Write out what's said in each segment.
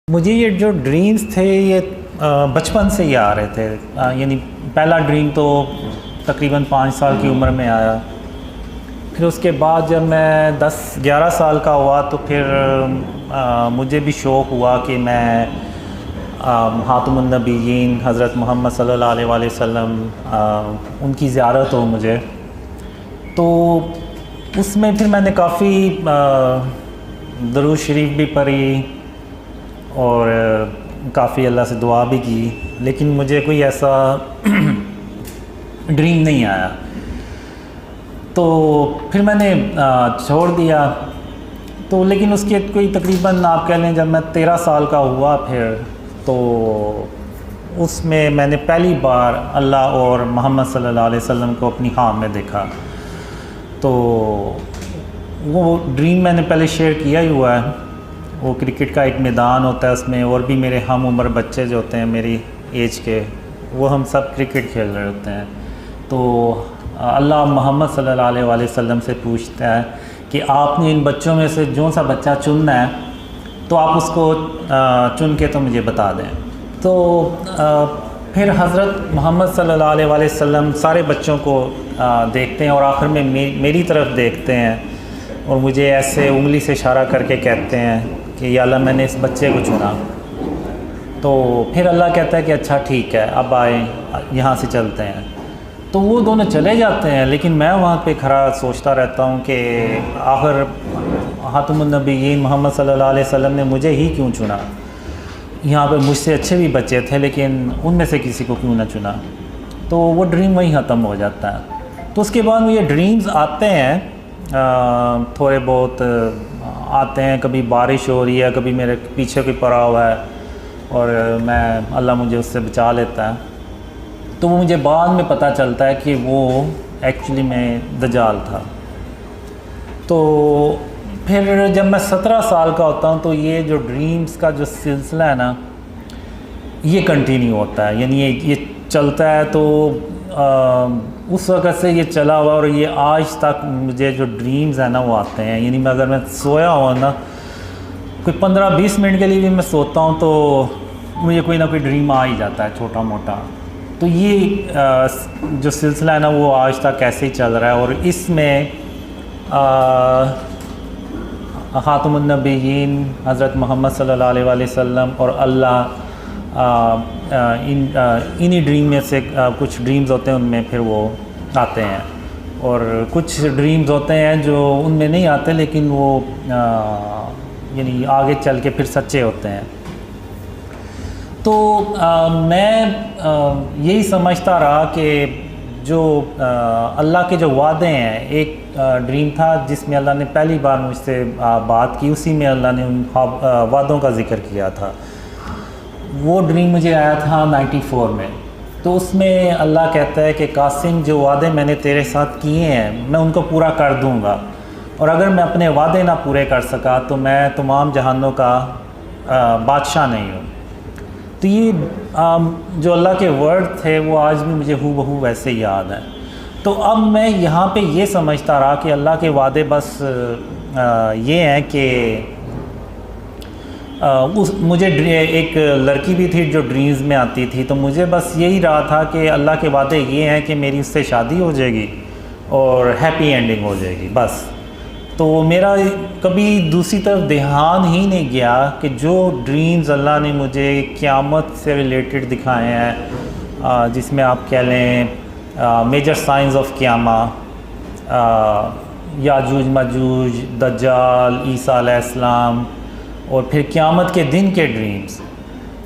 मुझे ये जो ड्रीम्स थे ये बचपन से ही आ रहे थे। यानी पहला ड्रीम तो तकरीबन 5 साल की उम्र में आया। फिर उसके बाद जब मैं 10-11 साल का हुआ तो फिर मुझे भी शौक़ हुआ कि मैं हातिमुन नबीयीन हज़रत मोहम्मद सल्लल्लाहु अलैहि वसल्लम उनकी ज़ियारत हो मुझे। तो उसमें फिर मैंने काफ़ी दरूद शरीफ भी पढ़ी और काफ़ी अल्लाह से दुआ भी की, लेकिन मुझे कोई ऐसा ड्रीम नहीं आया। तो फिर मैंने छोड़ दिया। तो लेकिन उसके कोई तकरीबन आप कह लें जब मैं 13 साल का हुआ फिर तो उसमें मैंने पहली बार अल्लाह और मोहम्मद सल्लल्लाहु अलैहि वसल्लम को अपनी ख्वाब में देखा। तो वो ड्रीम मैंने पहले शेयर किया ही हुआ है। वो क्रिकेट का एक मैदान होता है, उसमें और भी मेरे हम उम्र बच्चे जो होते हैं मेरी एज के, वो हम सब क्रिकेट खेल रहे होते हैं। तो अल्लाह मोहम्मद सल्लल्लाहु अलैहि वसल्लम से पूछता है कि आपने इन बच्चों में से जो सा बच्चा चुनना है तो आप उसको चुन के तो मुझे बता दें। तो फिर हज़रत मोहम्मद सल्लल्लाहु अलैहि वसल्लम सारे बच्चों को देखते हैं और आखिर में मेरी तरफ देखते हैं और मुझे ऐसे उंगली से इशारा करके कहते हैं कि या अल्लाह मैंने इस बच्चे को चुना। तो फिर अल्लाह कहता है कि अच्छा ठीक है, अब आए यहाँ से चलते हैं। तो वो दोनों चले जाते हैं, लेकिन मैं वहाँ पे खड़ा सोचता रहता हूँ कि आखिर हातिमुन नबीयीन मोहम्मद सल्लल्लाहु अलैहि वसल्लम ने मुझे ही क्यों चुना। यहाँ पे मुझसे अच्छे भी बच्चे थे, लेकिन उनमें से किसी को क्यों ना चुना। तो वो ड्रीम वहीं ख़त्म हो जाता है। तो उसके बाद मुझे ड्रीम्स आते हैं, थोड़े बहुत आते हैं। कभी बारिश हो रही है, कभी मेरे पीछे कोई पड़ा हुआ है और मैं अल्लाह मुझे उससे बचा लेता है। तो वो मुझे बाद में पता चलता है कि वो एक्चुअली में दज्जाल था। तो फिर जब मैं 17 साल का होता हूँ तो ये जो ड्रीम्स का जो सिलसिला है ना, ये कंटिन्यू होता है। यानी ये चलता है। तो उस वक़्त से ये चला हुआ और ये आज तक मुझे जो ड्रीम्स है ना वो आते हैं। यानी मैं अगर मैं सोया हुआ ना, कोई 15-20 मिनट के लिए भी मैं सोता हूँ तो मुझे कोई ना कोई ड्रीम आ ही जाता है छोटा मोटा। तो ये जो सिलसिला है ना वो आज तक ऐसे ही चल रहा है। और इसमें हातिमुन नबीयीन हज़रत मोहम्मद सल्लल्लाहु अलैहि वसल्लम और अल्लाह इन्हीं ड्रीम में से कुछ ड्रीम्स होते हैं उनमें फिर वो आते हैं, और कुछ ड्रीम्स होते हैं जो उनमें नहीं आते लेकिन वो यानी आगे चल के फिर सच्चे होते हैं। तो मैं यही समझता रहा कि जो अल्लाह के जो वादे हैं, एक ड्रीम था जिसमें अल्लाह ने पहली बार मुझसे बात की, उसी में अल्लाह ने उन वादों का ज़िक्र किया था। वो ड्रीम मुझे आया था 94 में। तो उसमें अल्लाह कहता है कि कासिम, जो वादे मैंने तेरे साथ किए हैं मैं उनको पूरा कर दूंगा, और अगर मैं अपने वादे ना पूरे कर सका तो मैं तमाम जहानों का बादशाह नहीं हूँ। तो ये जो अल्लाह के वर्ड थे वो आज भी मुझे हूबहू वैसे ही याद है। तो अब मैं यहाँ पे ये समझता रहा कि अल्लाह के वादे बस ये हैं कि मुझे एक लड़की भी थी जो ड्रीम्स में आती थी। तो मुझे बस यही रहा था कि अल्लाह के वादे ये हैं कि मेरी उससे शादी हो जाएगी और हैप्पी एंडिंग हो जाएगी बस। तो मेरा कभी दूसरी तरफ ध्यान ही नहीं गया कि जो ड्रीम्स अल्लाह ने मुझे क़यामत से रिलेटेड दिखाए हैं, जिसमें आप कह लें मेजर साइंस ऑफ क़यामा, याजूज मजूज, दज्जाल, ईसा अलैहिस्सलाम, और फिर क़यामत के दिन के ड्रीम्स।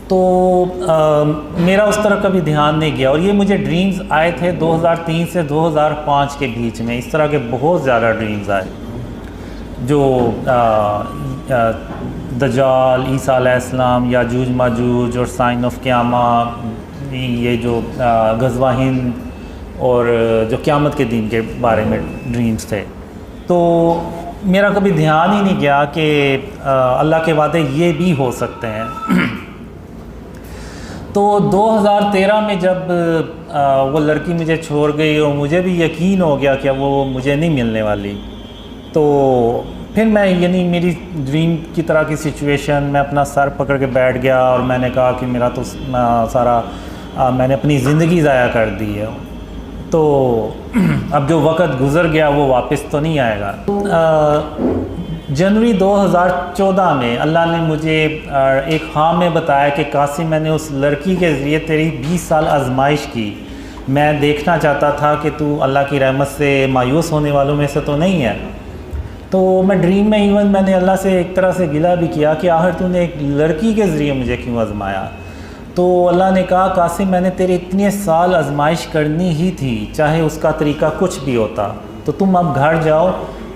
तो मेरा उस तरफ कभी ध्यान नहीं गया। और ये मुझे ड्रीम्स आए थे 2003 से 2005 के बीच में। इस तरह के बहुत ज़्यादा ड्रीम्स आए जो दज्जाल, ईसा अलैहिस्सलाम, याजूज माजूज और साइन ऑफ क़यामा, ये जो ग़ज़वा हिंद और जो क़यामत के दिन के बारे में ड्रीम्स थे। तो मेरा कभी ध्यान ही नहीं गया कि अल्लाह के वादे ये भी हो सकते हैं। तो 2013 में जब वो लड़की मुझे छोड़ गई और मुझे भी यकीन हो गया कि वो मुझे नहीं मिलने वाली, तो फिर मैं यानी मेरी ड्रीम की तरह की सिचुएशन, मैं अपना सर पकड़ के बैठ गया और मैंने कहा कि मेरा तो सारा मैंने अपनी ज़िंदगी ज़ाया कर दी है, तो अब जो वक़्त गुज़र गया वो वापस तो नहीं आएगा। जनवरी 2014 में अल्लाह ने मुझे एक ख्वाब में बताया कि कासिम, मैंने उस लड़की के ज़रिए तेरी 20 साल आजमाइश की। मैं देखना चाहता था कि तू अल्लाह की रहमत से मायूस होने वालों में से तो नहीं है। तो मैं ड्रीम में इवन मैंने अल्लाह से एक तरह से गिला भी किया कि आखिर तूने एक लड़की के ज़रिए मुझे क्यों आजमाया। तो अल्लाह ने कहा, कासिम, मैंने तेरे इतने साल आजमाइश करनी ही थी, चाहे उसका तरीका कुछ भी होता। तो तुम अब घर जाओ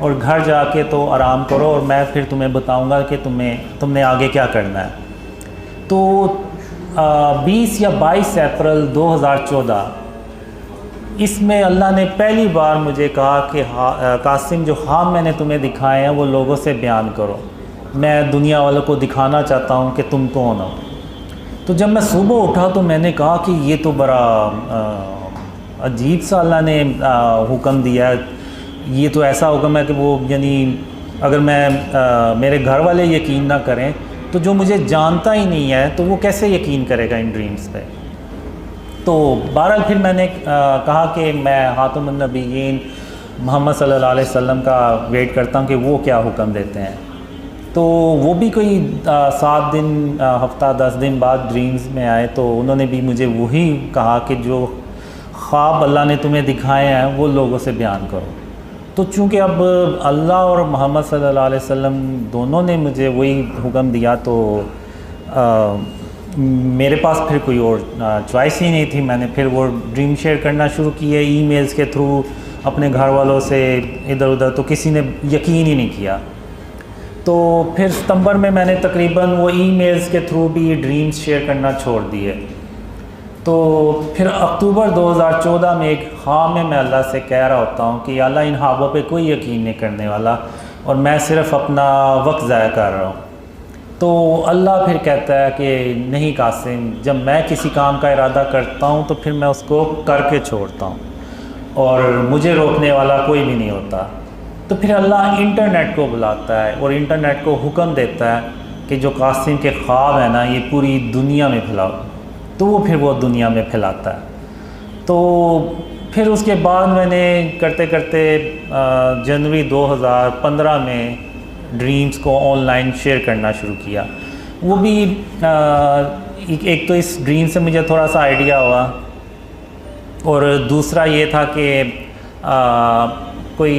और घर जाके तो आराम करो और मैं फिर तुम्हें बताऊंगा कि तुमने आगे क्या करना है। तो 20 या 22 अप्रैल 2014 इसमें अल्लाह ने पहली बार मुझे कहा कि कासिम, जो ख्वाब मैंने तुम्हें दिखाए हैं वो लोगों से बयान करो। मैं दुनिया वालों को दिखाना चाहता हूँ कि तुम कौन हो। तो जब मैं सुबह उठा तो मैंने कहा कि ये तो बड़ा अजीब सा अल्लाह ने हुक्म दिया है। ये तो ऐसा हुक्म है कि वो यानी अगर मैं मेरे घर वाले यकीन ना करें तो जो मुझे जानता ही नहीं है तो वो कैसे यकीन करेगा इन ड्रीम्स पे। तो बहरहाल फिर मैंने कहा कि मैं खातमुन नबीयीन मोहम्मद सल्लल्लाहु अलैहि वसल्लम का वेट करता हूँ कि वो क्या हुक्म देते हैं। तो वो भी कोई 7 दिन हफ्ता 10 दिन बाद ड्रीम्स में आए, तो उन्होंने भी मुझे वही कहा कि जो ख्वाब अल्लाह ने तुम्हें दिखाए हैं वो लोगों से बयान करो। तो चूँकि अब अल्लाह और मोहम्मद सल्लल्लाहु अलैहि वसल्लम दोनों ने मुझे वही हुक्म दिया तो मेरे पास फिर कोई और चॉइस ही नहीं थी। मैंने फिर वो ड्रीम शेयर करना शुरू किए ईमेल्स के थ्रू अपने घर वालों से इधर उधर, तो किसी ने यकीन ही नहीं किया। तो फिर सितंबर में मैंने तकरीबन वो ईमेल्स के थ्रू भी ड्रीम्स शेयर करना छोड़ दिए। तो फिर अक्टूबर 2014 में एक ख्वाब में मैं अल्लाह से कह रहा होता हूँ कि अल्लाह, इन ख्वाबों पे कोई यकीन नहीं करने वाला और मैं सिर्फ अपना वक्त ज़ाया कर रहा हूँ। तो अल्लाह फिर कहता है कि नहीं कासिम, जब मैं किसी काम का इरादा करता हूँ तो फिर मैं उसको करके छोड़ता हूँ और मुझे रोकने वाला कोई भी नहीं होता। तो फिर अल्लाह इंटरनेट को बुलाता है और इंटरनेट को हुक्म देता है कि जो कासिम के ख्वाब है ना, ये पूरी दुनिया में फैलाओ। तो वो फिर वो दुनिया में फैलाता है। तो फिर उसके बाद मैंने करते करते जनवरी 2015 में ड्रीम्स को ऑनलाइन शेयर करना शुरू किया। वो भी एक तो इस ड्रीम से मुझे थोड़ा सा आइडिया हुआ और दूसरा ये था कि कोई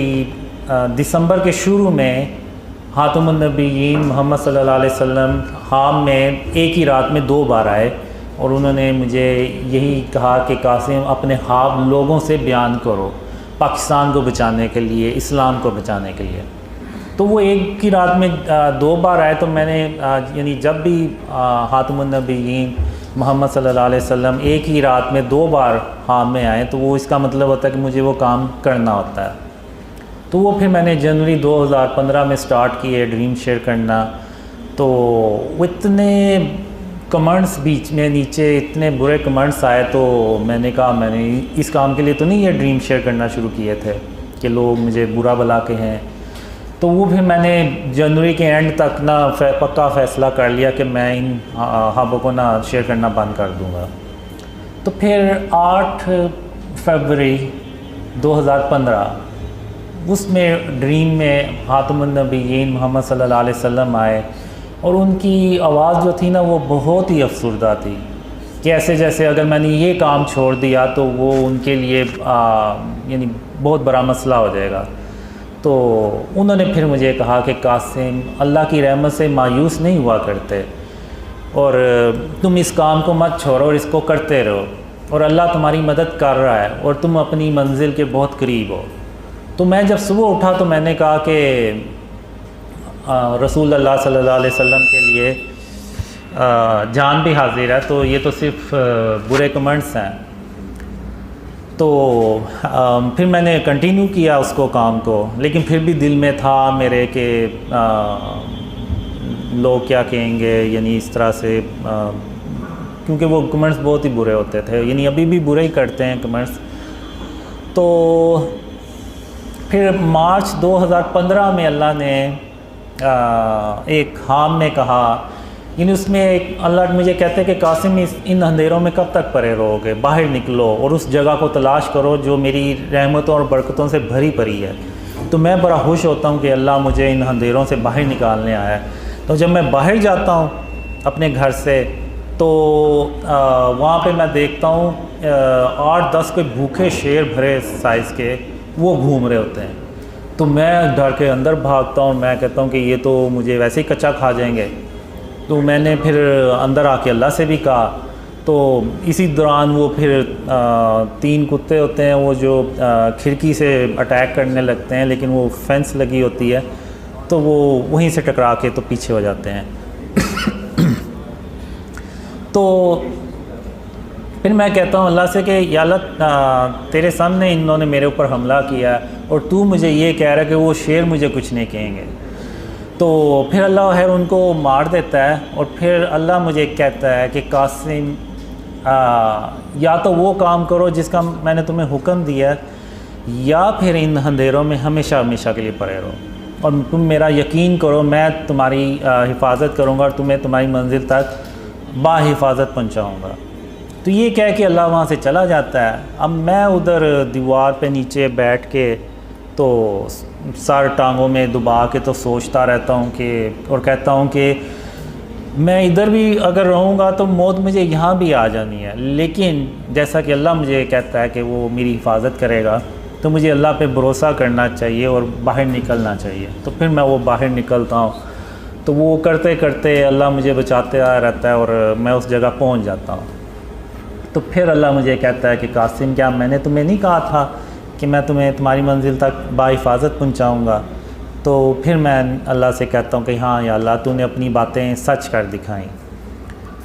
दिसंबर के शुरू में खातमुन नबीयीन मोहम्मद सल्लल्लाहु अलैहि वसल्लम ख्वाब में एक ही रात में 2 बार आए और उन्होंने मुझे यही कहा कि कासिम, अपने ख्वाब लोगों से बयान करो, पाकिस्तान को बचाने के लिए, इस्लाम को बचाने के लिए। तो वो एक ही रात में 2 बार आए। तो मैंने यानी जब भी खातमुन नबीयीन मोहम्मद सल्लल्लाहु अलैहि वसल्लम एक ही रात में 2 बार ख्वाब में आए तो वो इसका मतलब होता है कि मुझे वो काम करना होता है। तो वो फिर मैंने जनवरी 2015 में स्टार्ट किए ड्रीम शेयर करना। तो इतने कमेंट्स बीच में नीचे इतने बुरे कमेंट्स आए तो मैंने कहा मैंने इस काम के लिए तो नहीं ये ख्वाब शेयर करना शुरू किए थे कि लोग मुझे बुरा भला के हैं। तो वो फिर मैंने जनवरी के एंड तक ना पक्का फ़ैसला कर लिया कि मैं इन ख्वाबों को ना शेयर करना बंद कर दूँगा। तो फिर 8 फरवरी 2015 उसमें ड्रीम में खातमुन नबीयीन मोहम्मद सल्लल्लाहु अलैहि वसल्लम आए और उनकी आवाज़ जो थी ना वो बहुत ही अफसरदा थी कि ऐसे जैसे अगर मैंने ये काम छोड़ दिया तो वो उनके लिए यानी बहुत बड़ा मसला हो जाएगा। तो उन्होंने फिर मुझे कहा कि कासिम, अल्लाह की रहमत से मायूस नहीं हुआ करते और तुम इस काम को मत छोड़ो और इसको करते रहो और अल्लाह तुम्हारी मदद कर रहा है और तुम अपनी मंजिल के बहुत करीब हो। तो मैं जब सुबह उठा तो मैंने कहा कि रसूल अल्लाह सल्लल्लाहु अलैहि वसल्लम के लिए जान भी हाजिर है, तो ये तो सिर्फ बुरे कमेंट्स हैं। तो फिर मैंने कंटिन्यू किया उसको काम को, लेकिन फिर भी दिल में था मेरे कि लोग क्या कहेंगे, यानी इस तरह से क्योंकि वो कमेंट्स बहुत ही बुरे होते थे, यानी अभी भी बुरे ही करते हैं कमेंट्स। तो फिर मार्च 2015 में अल्लाह ने एक खाम में कहा, यानी उसमें एक अल्लाह मुझे कहते हैं कि कासिम इन अंधेरों में कब तक पड़े रहोगे, बाहर निकलो और उस जगह को तलाश करो जो मेरी रहमतों और बरकतों से भरी पड़ी है। तो मैं बड़ा खुश होता हूँ कि अल्लाह मुझे इन अंधेरों से बाहर निकालने आया है। तो जब मैं बाहर जाता हूँ अपने घर से तो वहाँ पे मैं देखता हूँ 8-10 कोई भूखे शेर भरे साइज़ के वो घूम रहे होते हैं। तो मैं डर के अंदर भागता हूँ, मैं कहता हूँ कि ये तो मुझे वैसे ही कच्चा खा जाएंगे। तो मैंने फिर अंदर आके अल्लाह से भी कहा। तो इसी दौरान वो फिर 3 कुत्ते होते हैं वो जो खिड़की से अटैक करने लगते हैं, लेकिन वो फेंस लगी होती है तो वो वहीं से टकरा के तो पीछे हो जाते हैं। तो फिर मैं कहता हूँ अल्लाह से कि या अल्लाह तेरे सामने इन्होंने मेरे ऊपर हमला किया और तू मुझे ये कह रहा है कि वो शेर मुझे कुछ नहीं कहेंगे। तो फिर अल्लाह खैर उनको मार देता है और फिर अल्लाह मुझे कहता है कि कासिम या तो वो काम करो जिसका मैंने तुम्हें हुक्म दिया है, या फिर इन अंधेरों में हमेशा हमेशा के लिए पड़े रहो और तुम मेरा यकीन करो मैं तुम्हारी हिफाजत करूँगा और तुम्हें तुम्हारी मंजिल तक बाहिफाजत पहुँचाऊँगा। तो ये कह के अल्लाह वहाँ से चला जाता है। अब मैं उधर दीवार पे नीचे बैठ के तो सर टांगों में दबा के तो सोचता रहता हूँ कि और कहता हूँ कि मैं इधर भी अगर रहूँगा तो मौत मुझे यहाँ भी आ जानी है, लेकिन जैसा कि अल्लाह मुझे कहता है कि वो मेरी हिफाजत करेगा तो मुझे अल्लाह पे भरोसा करना चाहिए और बाहर निकलना चाहिए। तो फिर मैं वो बाहर निकलता हूँ, तो वो करते करते अल्लाह मुझे बचाते रहता है और मैं उस जगह पहुँच जाता हूँ। तो फिर अल्लाह मुझे कहता है कि कासिम क्या मैंने तुम्हें नहीं कहा था कि मैं तुम्हें तुम्हारी मंजिल तक बाहिफाजत पहुँचाऊँगा। तो फिर मैं अल्लाह से कहता हूँ कि हाँ या अल्लाह तूने अपनी बातें सच कर दिखाई।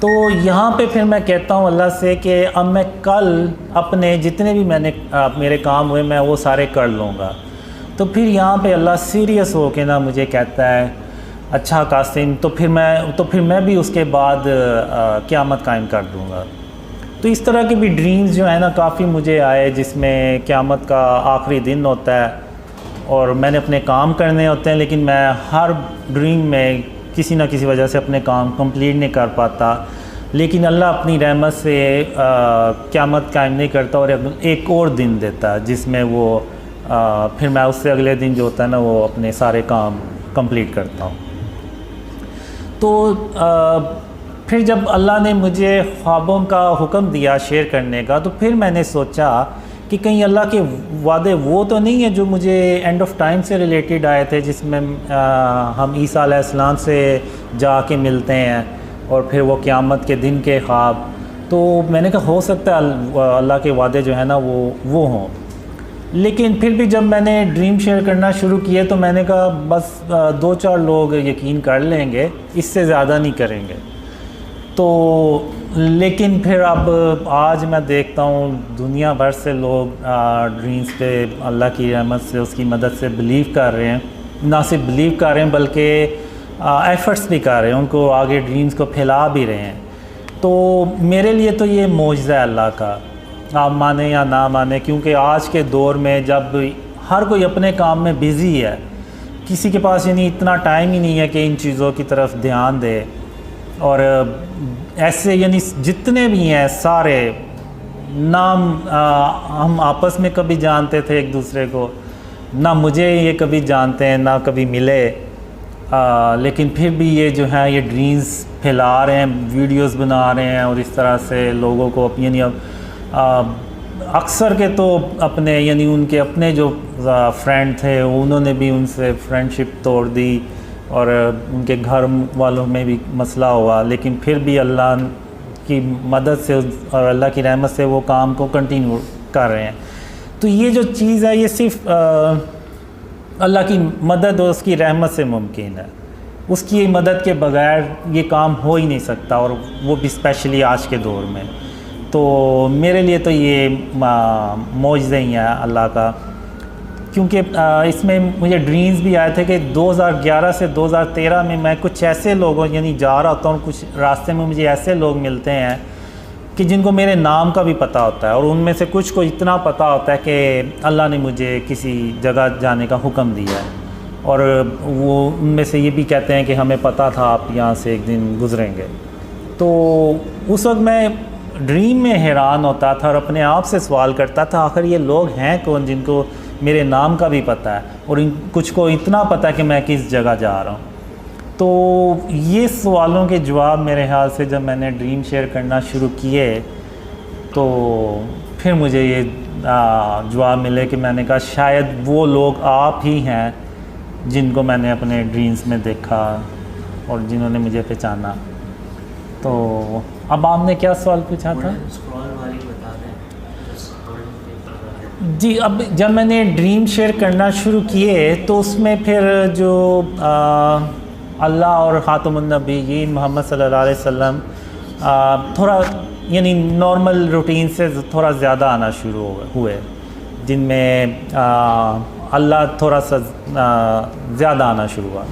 तो यहाँ पे फिर मैं कहता हूँ अल्लाह से कि अब मैं कल अपने जितने भी मेरे काम हुए मैं वो सारे कर लूँगा। तो फिर यहाँ पे अल्लाह सीरियस हो के ना मुझे कहता है अच्छा कासिम तो फिर मैं भी उसके बाद क़यामत कायम कर दूँगा। तो इस तरह के भी ड्रीम्स जो है ना काफ़ी मुझे आए जिसमें क़यामत का आखिरी दिन होता है और मैंने अपने काम करने होते हैं, लेकिन मैं हर ड्रीम में किसी न किसी वजह से अपने काम कंप्लीट नहीं कर पाता। लेकिन अल्लाह अपनी रहमत से क़यामत कायम नहीं करता और एक और दिन देता है जिसमें वो फिर मैं उससे अगले दिन जो होता है ना वो अपने सारे काम कंप्लीट करता हूँ। तो फिर जब अल्लाह ने मुझे ख्वाबों का हुक्म दिया शेयर करने का, तो फिर मैंने सोचा कि कहीं अल्लाह के वादे वो तो नहीं है जो मुझे एंड ऑफ टाइम से रिलेटेड आए थे, जिसमें हम ईसा अलैहिस्सलाम से जाके मिलते हैं और फिर वो क़यामत के दिन के ख्वाब। तो मैंने कहा हो सकता है अल्लाह के वादे जो है ना वो हों। लेकिन फिर भी जब मैंने ड्रीम शेयर करना शुरू किए तो मैंने कहा बस 2-4 लोग यकीन कर लेंगे, इससे ज़्यादा नहीं करेंगे। तो लेकिन फिर अब आज मैं देखता हूँ दुनिया भर से लोग ड्रीम्स पे अल्लाह की रहमत से उसकी मदद से बिलीव कर रहे हैं, ना सिर्फ बिलीव कर रहे हैं बल्कि एफ़र्ट्स भी कर रहे हैं, उनको आगे ड्रीम्स को फैला भी रहे हैं। तो मेरे लिए तो ये मौजज़ा है अल्लाह का, आप माने या ना माने, क्योंकि आज के दौर में जब हर कोई अपने काम में बिज़ी है, किसी के पास यानी इतना टाइम ही नहीं है कि इन चीज़ों की तरफ ध्यान दे। और ऐसे यानी जितने भी हैं सारे नाम हम आपस में कभी जानते थे एक दूसरे को, ना मुझे ये कभी जानते हैं ना कभी मिले, लेकिन फिर भी ये जो है ये ड्रीम्स फैला रहे हैं, वीडियोस बना रहे हैं और इस तरह से लोगों को यानी अक्सर के तो अपने यानी उनके अपने जो फ्रेंड थे उन्होंने भी उनसे फ्रेंडशिप तोड़ दी और उनके घर वालों में भी मसला हुआ, लेकिन फिर भी अल्लाह की मदद से और अल्लाह की रहमत से वो काम को कंटिन्यू कर रहे हैं। तो ये जो चीज़ है ये सिर्फ अल्लाह की मदद और उसकी रहमत से मुमकिन है, उसकी मदद के बगैर ये काम हो ही नहीं सकता, और वो भी स्पेशली आज के दौर में। तो मेरे लिए तो ये मौजज़ा ही है अल्लाह का, क्योंकि इसमें मुझे ड्रीम्स भी आए थे कि 2011 से 2013 में मैं कुछ ऐसे लोगों यानी जा रहा होता हूँ, कुछ रास्ते में मुझे ऐसे लोग मिलते हैं कि जिनको मेरे नाम का भी पता होता है, और उनमें से कुछ को इतना पता होता है कि अल्लाह ने मुझे किसी जगह जाने का हुक्म दिया है। और वो उनमें से ये भी कहते हैं कि हमें पता था आप यहाँ से एक दिन गुज़रेंगे। तो उस वक्त मैं ड्रीम में हैरान होता था और अपने आप से सवाल करता था आखिर ये लोग हैं कौन जिनको मेरे नाम का भी पता है और कुछ को इतना पता है कि मैं किस जगह जा रहा हूँ। तो ये सवालों के जवाब मेरे ख्याल से जब मैंने ड्रीम शेयर करना शुरू किए तो फिर मुझे ये जवाब मिले कि मैंने कहा शायद वो लोग आप ही हैं जिनको मैंने अपने ड्रीम्स में देखा और जिन्होंने मुझे पहचाना। तो अब आपने क्या सवाल पूछा था? जी, अब जब मैंने ड्रीम शेयर करना शुरू किए तो उसमें फिर जो अल्लाह और ख़ातमुन नबीयीन मोहम्मद सल्लल्लाहु अलैहि वसल्लम थोड़ा यानी नॉर्मल रूटीन से थोड़ा ज़्यादा आना शुरू हुए, जिनमें अल्लाह थोड़ा सा ज़्यादा आना शुरू हुआ।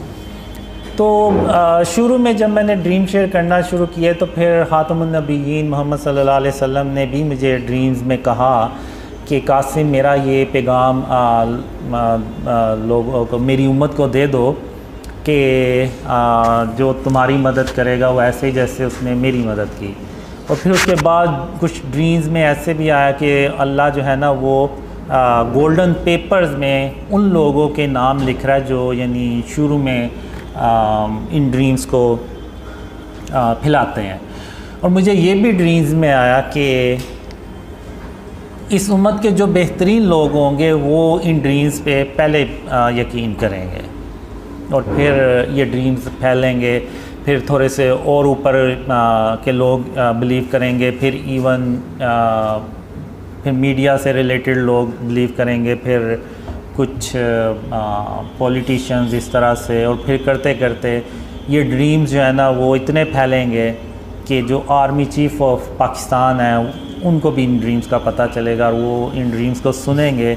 तो शुरू में जब मैंने ड्रीम शेयर करना शुरू किए तो फिर ख़ातमुन नबीयीन मोहम्मद सल्लल्लाहु अलैहि वसल्लम ने भी मुझे ड्रीम्स में कहा कि कासिम मेरा ये पैगाम लोगों को, मेरी उम्मत को दे दो कि जो तुम्हारी मदद करेगा वो ऐसे ही जैसे उसने मेरी मदद की। और फिर उसके बाद कुछ ड्रीम्स में ऐसे भी आया कि अल्लाह जो है ना वो गोल्डन पेपर्स में उन लोगों के नाम लिख रहा है जो यानी शुरू में इन ड्रीम्स को फैलाते हैं। और मुझे ये भी ड्रीम्स में आया कि इस उम्मत के जो बेहतरीन लोग होंगे वो इन ड्रीम्स पे पहले यकीन करेंगे और फिर ये ड्रीम्स फैलेंगे, फिर थोड़े से और ऊपर के लोग बिलीव करेंगे, फिर इवन फिर मीडिया से रिलेटेड लोग बिलीव करेंगे, फिर कुछ पॉलिटिशियंस इस तरह से, और फिर करते करते ये ड्रीम्स जो है ना वो इतने फैलेंगे कि जो आर्मी चीफ़ ऑफ पाकिस्तान है उनको भी इन ड्रीम्स का पता चलेगा और वो इन ड्रीम्स को सुनेंगे।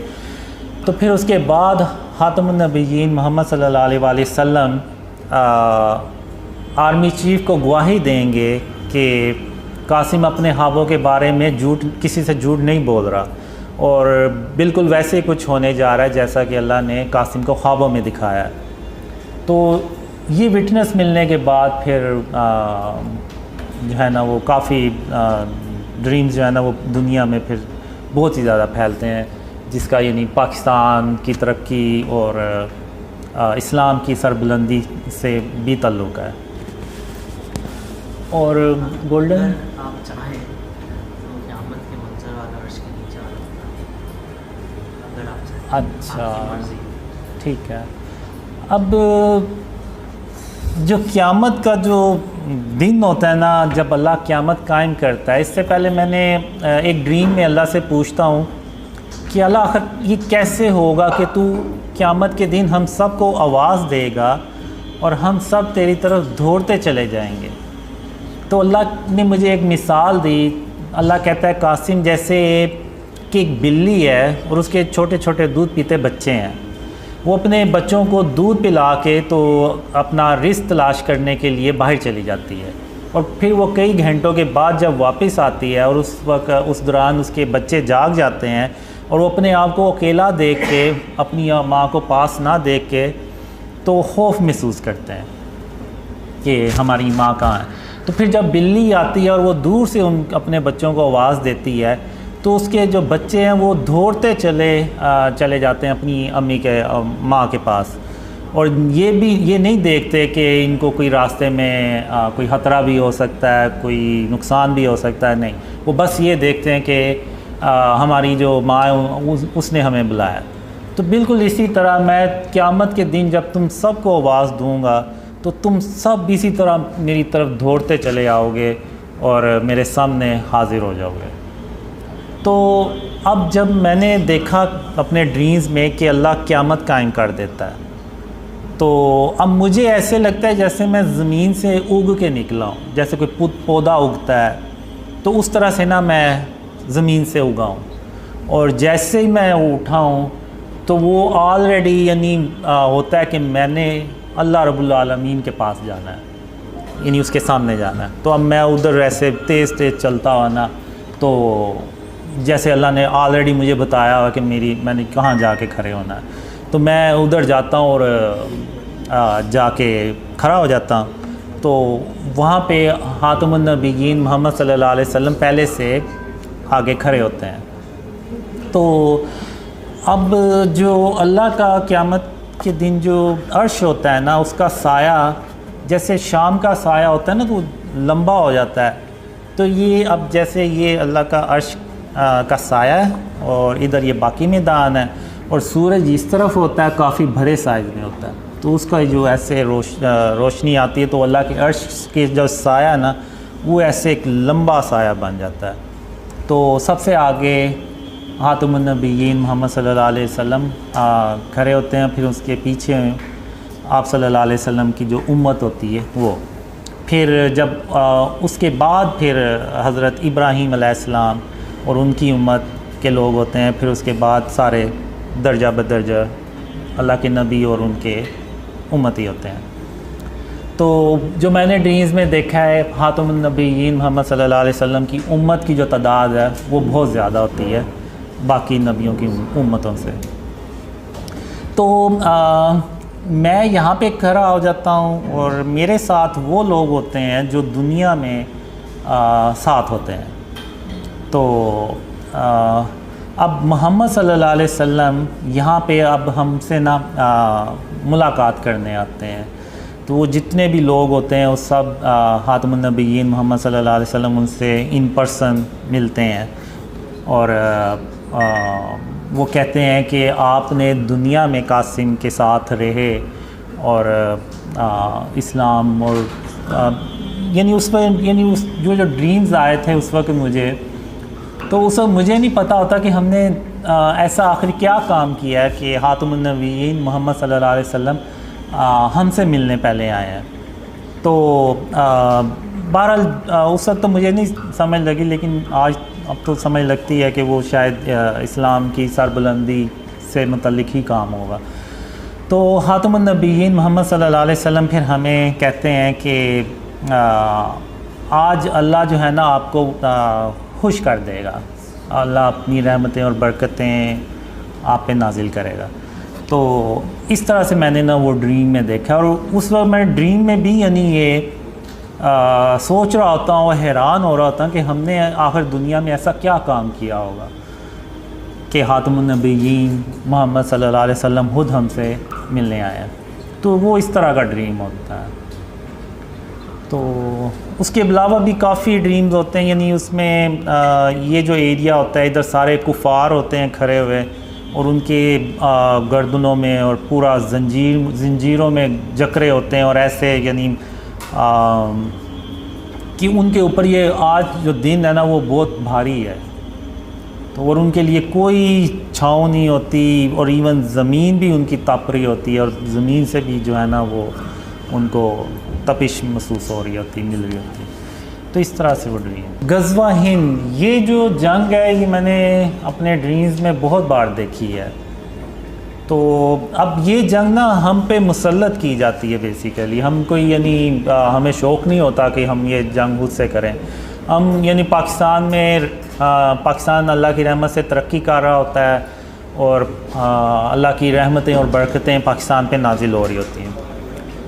तो फिर उसके बाद ख़ातमुन नबीयीन मोहम्मद सल्लल्लाहु अलैहि वसल्लम आर्मी चीफ़ को गवाही देंगे कि कासिम अपने ख्वाबों के बारे में किसी से झूठ नहीं बोल रहा और बिल्कुल वैसे ही कुछ होने जा रहा है जैसा कि अल्लाह ने कासिम को ख्वाबों में दिखाया। तो ये विटनेस मिलने के बाद फिर जो है ना वो काफ़ी ड्रीम्स जो है ना वो दुनिया में फिर बहुत ही ज़्यादा फैलते हैं, जिसका यानी पाकिस्तान की तरक्की और इस्लाम की सरबुलंदी से भी ताल्लुक़ है। और गोल्डन आप चाहें तो क़यामत के मंजर वाला अर्श के नीचे वाला अगर आप चाहें। अच्छा, ठीक है। अब जो क़यामत का जो दिन होता है ना, जब अल्लाह क़यामत कायम करता है, इससे पहले मैंने एक ड्रीम में अल्लाह से पूछता हूँ कि अल्लाह आखिर ये कैसे होगा कि तू क़यामत के दिन हम सब को आवाज़ देगा और हम सब तेरी तरफ दौड़ते चले जाएंगे। तो अल्लाह ने मुझे एक मिसाल दी। अल्लाह कहता है कासिम जैसे कि एक बिल्ली है और उसके छोटे छोटे दूध पीते बच्चे हैं, वो अपने बच्चों को दूध पिला के तो अपना रिस्क तलाश करने के लिए बाहर चली जाती है और फिर वो कई घंटों के बाद जब वापस आती है और उस वक्त उस दौरान उसके बच्चे जाग जाते हैं और वो अपने आप को अकेला देख के, अपनी माँ को पास ना देख के तो खौफ महसूस करते हैं कि हमारी माँ कहाँ है। तो फिर जब बिल्ली आती है और वो दूर से अपने बच्चों को आवाज़ देती है तो उसके जो बच्चे हैं वो दौड़ते चले जाते हैं अपनी अम्मी के माँ के पास, और ये नहीं देखते कि इनको कोई रास्ते में कोई ख़तरा भी हो सकता है, कोई नुकसान भी हो सकता है। नहीं, वो बस ये देखते हैं कि हमारी जो माँ है उसने हमें बुलाया। तो बिल्कुल इसी तरह मैं क़यामत के दिन जब तुम सबको आवाज़ दूँगा तो तुम सब इसी तरह मेरी तरफ दौड़ते चले आओगे और मेरे सामने हाज़िर हो जाओगे। तो अब जब मैंने देखा अपने ड्रीम्स में कि अल्लाह क़यामत कायम कर देता है, तो अब मुझे ऐसे लगता है जैसे मैं ज़मीन से उग के निकला हूँ, जैसे कोई पौधा उगता है तो उस तरह से ना मैं ज़मीन से उगा हूँ। और जैसे ही मैं उठा हूँ तो वो ऑलरेडी यानी होता है कि मैंने अल्लाह रब्बुल आलमीन के पास जाना है, यानी उसके सामने जाना है। तो अब मैं उधर ऐसे तेज़ चलता हुआ ना, तो जैसे अल्लाह ने ऑलरेडी मुझे बताया हुआ कि मैंने कहाँ जाके खड़े होना है। तो मैं उधर जाता हूँ और जाके खड़ा हो जाता हूँ, तो वहाँ पे खातमुन नबिय्यीन मोहम्मद सल्लल्लाहु अलैहि वसल्लम पहले से आगे खड़े होते हैं। तो अब जो अल्लाह का क़यामत के दिन जो अर्श होता है ना, उसका साया जैसे शाम का साया होता है ना, तो लंबा हो जाता है। तो ये अब जैसे ये अल्लाह का अर्श का साया है और इधर ये बाकी मैदान है, और सूरज इस तरफ होता है, काफ़ी भरे साइज़ में होता है, तो उसका जो ऐसे रोशनी आती है तो अल्लाह के अर्श के जो साया ना, वो ऐसे एक लंबा साया बन जाता है। तो सबसे आगे खातमुन नबिय्यीन मोहम्मद सल्लल्लाहु अलैहि वसल्लम खड़े होते हैं, फिर उसके पीछे आप सल्लल्लाहु अलैहि वसल्लम की जो उम्मत होती है वो, फिर जब उसके बाद फिर हज़रत इब्राहीम अलैहिस्सलाम और उनकी उम्मत के लोग होते हैं, फिर उसके बाद सारे दर्जा बदर्जा अल्लाह के नबी और उनके उम्मती होते हैं। तो जो मैंने ड्रीम्स में देखा है, खातमुन नबिय्यीन मोहम्मद सल्लल्लाहु अलैहि वसल्लम की उम्मत की जो तादाद है वो बहुत ज़्यादा होती है बाकी नबियों की उम्मतों से। तो मैं यहाँ पे खड़ा हो जाता हूँ और मेरे साथ वो लोग होते हैं जो दुनिया में साथ होते हैं। तो अब मोहम्मद सल्लल्लाहु अलैहि वसल्लम यहाँ पे अब हमसे ना मुलाकात करने आते हैं, तो वो जितने भी लोग होते हैं वो सब खातमुन नबिय्यीन मोहम्मद सल्लल्लाहु अलैहि वसल्लम उनसे इन पर्सन मिलते हैं और वो कहते हैं कि आपने दुनिया में कासिम के साथ रहे और इस्लाम और यानी उस जो ड्रीम्स आए थे उस वक्त मुझे, तो उस वक्त मुझे नहीं पता होता कि हमने ऐसा आखिर क्या काम किया है कि खातमुन नबिय्यीन मोहम्मद सल्लल्लाहु अलैहि वसल्लम हमसे मिलने पहले आए हैं। तो बहरहाल उस वक्त तो मुझे नहीं समझ लगी, लेकिन आज अब तो समझ लगती है कि वो शायद इस्लाम की सरबुलंदी से मुतल्लिक ही काम होगा। तो खातमुन नबिय्यीन मोहम्मद सल्लल्लाहु अलैहि वसल्लम फिर हमें कहते हैं कि आज अल्लाह जो है ना आपको खुश कर देगा, अल्लाह अपनी रहमतें और बरकतें आप पे नाजिल करेगा। तो इस तरह से मैंने ना वो ड्रीम में देखा, और उस वक्त मैं ड्रीम में भी यानी ये सोच रहा होता हूँ, हैरान हो रहा होता कि हमने आखिर दुनिया में ऐसा क्या काम किया होगा कि खातमुन नबिय्यीन मोहम्मद सल्लल्लाहु अलैहि वसल्लम खुद हमसे मिलने आए। तो वो इस तरह का ड्रीम होता है। तो उसके अलावा भी काफ़ी ड्रीम्स होते हैं, यानी उसमें ये जो एरिया होता है इधर सारे कुफ़ार होते हैं खड़े हुए, और उनके गर्दनों में और पूरा जंजीरों में जकरे होते हैं, और ऐसे यानी कि उनके ऊपर ये आज जो दिन है ना वो बहुत भारी है। तो और उनके लिए कोई छाँव नहीं होती, और इवन ज़मीन भी उनकी तप रही होती है, और ज़मीन से भी जो है ना वो उनको तपिश महसूस हो रही होती, मिल रही होती। तो इस तरह से वो ड्रीम। गज़वा हिंद, ये जो जंग है ये मैंने अपने ड्रीम्स में बहुत बार देखी है। तो अब ये जंग ना हम पे मुसल्लत की जाती है बेसिकली, हम कोई यानी हमें शौक़ नहीं होता कि हम ये जंग खुद से करें। हम यानी पाकिस्तान में पाकिस्तान अल्लाह की रहमत से तरक्की कर रहा होता है, और अल्लाह की रहमतें और बरकतें पाकिस्तान पे नाजिल हो रही होती हैं,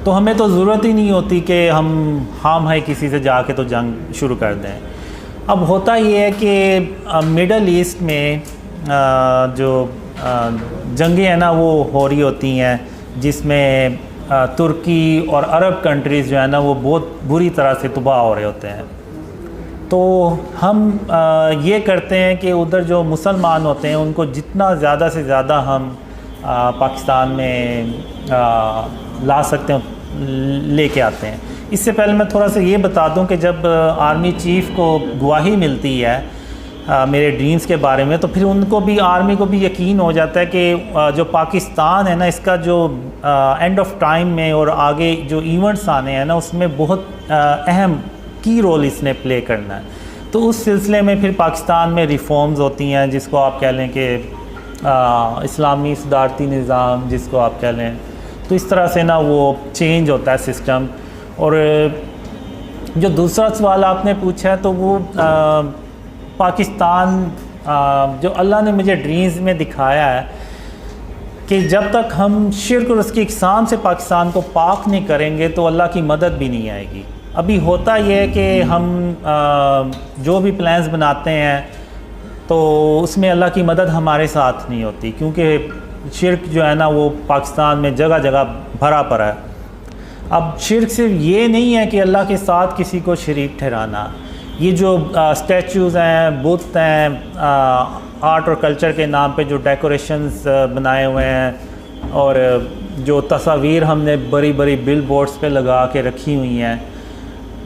तो हमें तो ज़रूरत ही नहीं होती कि हम है किसी से जाके तो जंग शुरू कर दें। अब होता ये है कि मिडल ईस्ट में जो जंगें हैं ना वो हो रही होती हैं, जिसमें तुर्की और अरब कंट्रीज़ जो है ना वो बहुत बुरी तरह से तबाह हो रहे होते हैं। तो हम ये करते हैं कि उधर जो मुसलमान होते हैं उनको जितना ज़्यादा से ज़्यादा हम पाकिस्तान में ला सकते हैं लेके आते हैं। इससे पहले मैं थोड़ा सा ये बता दूं कि जब आर्मी चीफ़ को गवाही मिलती है मेरे ड्रीम्स के बारे में, तो फिर उनको भी, आर्मी को भी यकीन हो जाता है कि जो पाकिस्तान है ना इसका जो एंड ऑफ टाइम में और आगे जो इवेंट्स आने हैं ना उसमें बहुत अहम की रोल इसने प्ले करना है। तो उस सिलसिले में फिर पाकिस्तान में रिफॉर्म्स होती हैं, जिसको आप कह लें कि इस्लामी सदारती निज़ाम जिसको आप कह लें। तो इस तरह से ना वो चेंज होता है सिस्टम। और जो दूसरा सवाल आपने पूछा है तो वो पाकिस्तान जो अल्लाह ने मुझे ड्रीम्स में दिखाया है, कि जब तक हम शिर्क और उसकी इकसाम से पाकिस्तान को पाक नहीं करेंगे तो अल्लाह की मदद भी नहीं आएगी। अभी होता यह है कि हम जो भी प्लान्स बनाते हैं तो उसमें अल्लाह की मदद हमारे साथ नहीं होती, क्योंकि शिर्क जो है ना वो पाकिस्तान में जगह जगह भरा पड़ा है। अब शिर्क सिर्फ ये नहीं है कि अल्लाह के साथ किसी को शरीक ठहराना, ये जो स्टैचूज़ हैं, बुत हैं, आर्ट और कल्चर के नाम पे जो डेकोरेशंस बनाए हुए हैं और जो तस्वीर हमने बड़ी बड़ी बिल बोर्ड्स पर लगा के रखी हुई हैं,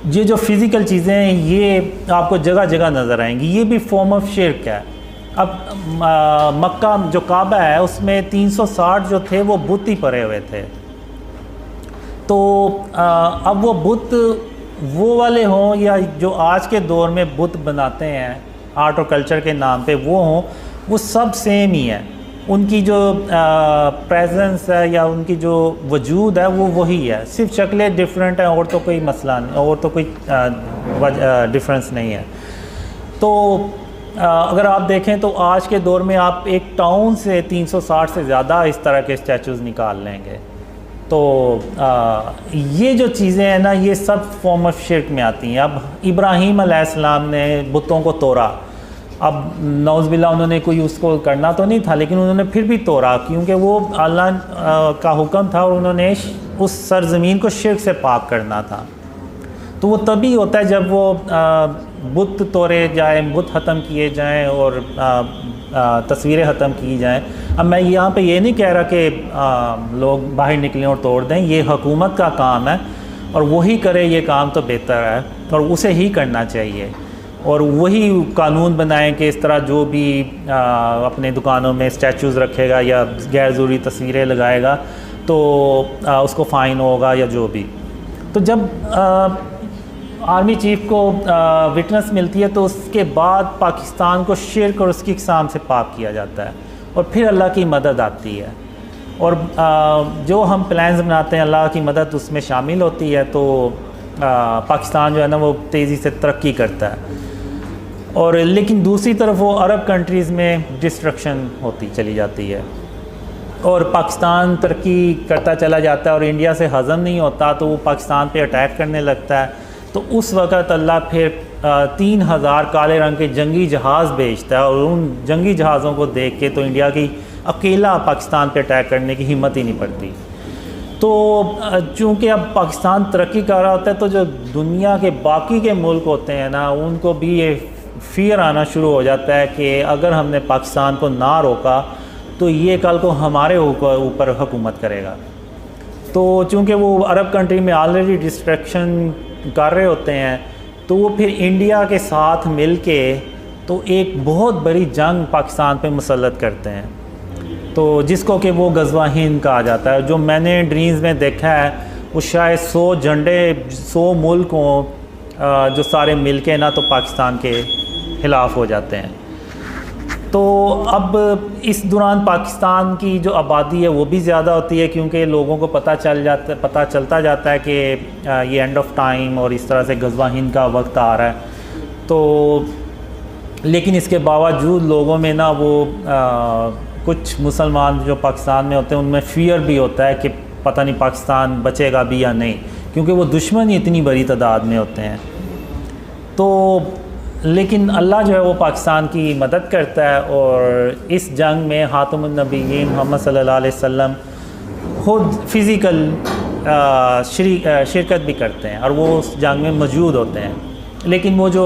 ये जो फ़िज़िकल चीज़ें हैं ये आपको जगह जगह नज़र आएंगी, ये भी फॉर्म ऑफ शिर्क है। अब मक्का जो काबा है उसमें 360 जो थे वो बुत ही पड़े हुए थे, तो अब वो बुत वो वाले हों या जो आज के दौर में बुत बनाते हैं आर्ट और कल्चर के नाम पे वो हों, वो सब सेम ही है। उनकी जो प्रेजेंस है या उनकी जो वजूद है वो वही है, सिर्फ शक्लें डिफरेंट हैं और तो कोई मसला नहीं, और तो कोई डिफरेंस नहीं है। तो अगर आप देखें तो आज के दौर में आप एक टाउन से 360 से ज़्यादा इस तरह के स्टैचूज़ निकाल लेंगे। तो ये जो चीज़ें हैं ना ये सब फॉर्म ऑफ शिर्क में आती हैं। अब इब्राहीम अलैहिस्सलाम ने बुतों को तोड़ा, अब नौज़बिल्ला उन्होंने कोई उसको करना तो नहीं था लेकिन उन्होंने फिर भी तोड़ा, क्योंकि वो अल्लाह का हुक्म था और उन्होंने उस सरज़मीन को शिर्क से पाक करना था। तो वो तभी होता है जब वो बुत तोड़े जाए, बुत ख़त्म किए जाएं और तस्वीरें ख़त्म की जाएं। अब मैं यहाँ पे ये नहीं कह रहा कि लोग बाहर निकलें और तोड़ दें, ये हुकूमत का काम है और वही करे ये काम तो बेहतर है और उसे ही करना चाहिए, और वही कानून बनाएं कि इस तरह जो भी अपने दुकानों में स्टैचूज़ रखेगा या गैर ज़रूरी तस्वीरें लगाएगा तो उसको फ़ाइन होगा या जो भी। तो जब आर्मी चीफ़ को विटनेस मिलती है तो उसके बाद पाकिस्तान को शिर्क और उसकी इकसाम से पाक किया जाता है और फिर अल्लाह की मदद आती है, और जो हम प्लान्स बनाते हैं अल्लाह की मदद उसमें शामिल होती है। तो पाकिस्तान जो है ना वो तेज़ी से तरक्की करता है, और लेकिन दूसरी तरफ वो अरब कंट्रीज़ में डिस्ट्रक्शन होती चली जाती है और पाकिस्तान तरक्की करता चला जाता है और इंडिया से हज़म नहीं होता तो वो पाकिस्तान पे अटैक करने लगता है। तो उस वक़्त अल्लाह फिर 3000 काले रंग के जंगी जहाज़ भेजता है, और उन जंगी जहाज़ों को देख के तो इंडिया की अकेला पाकिस्तान पे अटैक करने की हिम्मत ही नहीं पड़ती। तो चूँकि अब पाकिस्तान तरक्की कर रहा होता है तो जो दुनिया के बाकी के मुल्क होते हैं ना उनको भी ये फ़ियर आना शुरू हो जाता है कि अगर हमने पाकिस्तान को ना रोका तो ये कल को हमारे ऊपर हुकूमत करेगा। तो चूँकि वो अरब कंट्री में ऑलरेडी डिस्ट्रैक्शन कर रहे होते हैं तो वो फिर इंडिया के साथ मिल के तो एक बहुत बड़ी जंग पाकिस्तान पे मुसल्लत करते हैं, तो जिसको कि वो गज़वा हिंद कहा जाता है। जो मैंने ड्रीम्स में देखा है वो शायद 100 झंडे 100 मुल्क हों जो सारे मिल के ना तो पाकिस्तान के ख़िलाफ़ हो जाते हैं। तो अब इस दौरान पाकिस्तान की जो आबादी है वो भी ज़्यादा होती है, क्योंकि लोगों को पता चलता जाता है कि ये एंड ऑफ टाइम और इस तरह से गज़वा हिंद का वक्त आ रहा है। तो लेकिन इसके बावजूद लोगों में ना वो कुछ मुसलमान जो पाकिस्तान में होते हैं उनमें फ़ियर भी होता है कि पता नहीं पाकिस्तान बचेगा भी या नहीं, क्योंकि वो दुश्मन ही इतनी बड़ी तादाद में होते हैं। तो लेकिन अल्लाह जो है वो पाकिस्तान की मदद करता है, और इस जंग में हातमुन नबीयीन मोहम्मद सल्लल्लाहु अलैहि वसल्लम खुद फ़िज़िकल शिरकत भी करते हैं और वो उस जंग में मौजूद होते हैं। लेकिन वो जो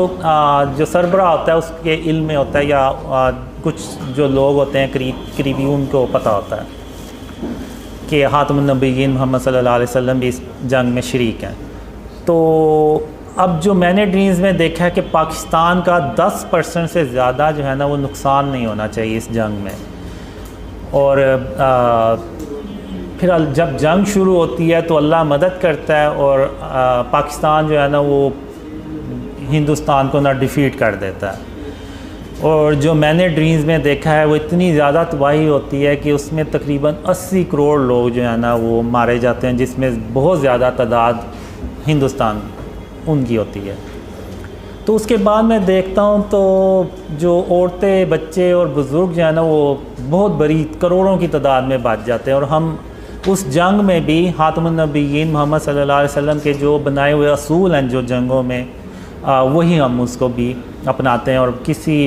सरबराह होता है उसके इल्म में होता है या कुछ जो लोग होते हैं करीबी उनको पता होता है कि हातमुन नबीयीन मोहम्मद सल्लल्लाहु अलैहि वसल्लम भी इस जंग में शरीक हैं। तो अब जो मैंने ड्रीम्स में देखा है कि पाकिस्तान का 10% से ज़्यादा जो है ना वो नुकसान नहीं होना चाहिए इस जंग में, और फिर जब जंग शुरू होती है तो अल्लाह मदद करता है और पाकिस्तान जो है ना वो हिंदुस्तान को ना डिफ़ीट कर देता है। और जो मैंने ड्रीम्स में देखा है वो इतनी ज़्यादा तबाही होती है कि उसमें तकरीबन 80 करोड़ लोग जो है ना वो मारे जाते हैं, जिसमें बहुत ज़्यादा तादाद हिंदुस्तान उनकी होती है। तो उसके बाद मैं देखता हूँ तो जो औरतें, बच्चे और बुज़ुर्ग जो है ना, वो बहुत बड़ी करोड़ों की तादाद में बच जाते हैं। और हम उस जंग में भी ख़ातमुन नबिय्यीन मोहम्मद सल्लल्लाहु अलैहि वसल्लम के जो बनाए हुए असूल हैं जो जंगों में, वही हम उसको भी अपनाते हैं। और किसी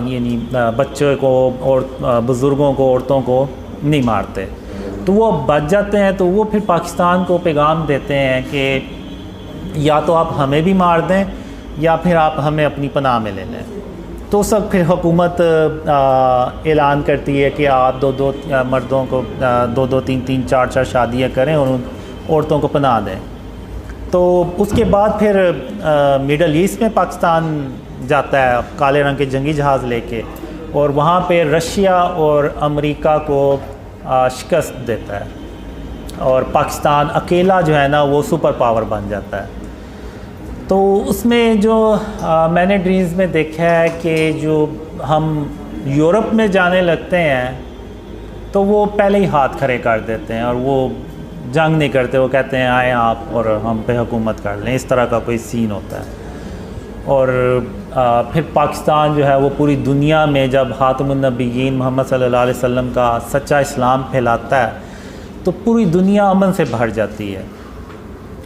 यानी बच्चों को और बुज़ुर्गों को, औरतों को नहीं मारते। तो वो बच जाते हैं। तो वो फिर पाकिस्तान को पैगाम देते हैं कि या तो आप हमें भी मार दें या फिर आप हमें अपनी पनाह में ले लें। तो सब फिर हुकूमत ऐलान करती है कि आप दो मर्दों को 2-2, 3-3, 4-4 शादियाँ करें और उन औरतों को पनाह दें। तो उसके बाद फिर मिडल ईस्ट में पाकिस्तान जाता है काले रंग के जंगी जहाज़ लेके, और वहाँ पे रशिया और अमेरिका को शिकस्त देता है और पाकिस्तान अकेला जो है ना वो सुपर पावर बन जाता है। तो उसमें जो मैंने ड्रीम्स में देखा है कि जो हम यूरोप में जाने लगते हैं तो वो पहले ही हाथ खड़े कर देते हैं और वो जंग नहीं करते। वो कहते हैं आए आप और हम पे हुकूमत कर लें, इस तरह का कोई सीन होता है। और फिर पाकिस्तान जो है वो पूरी दुनिया में जब ख़ातमुन नबिय्यीन मोहम्मद सल्लल्लाहु अलैहि वसल्लम का सच्चा इस्लाम फैलाता है तो पूरी दुनिया अमन से भर जाती है।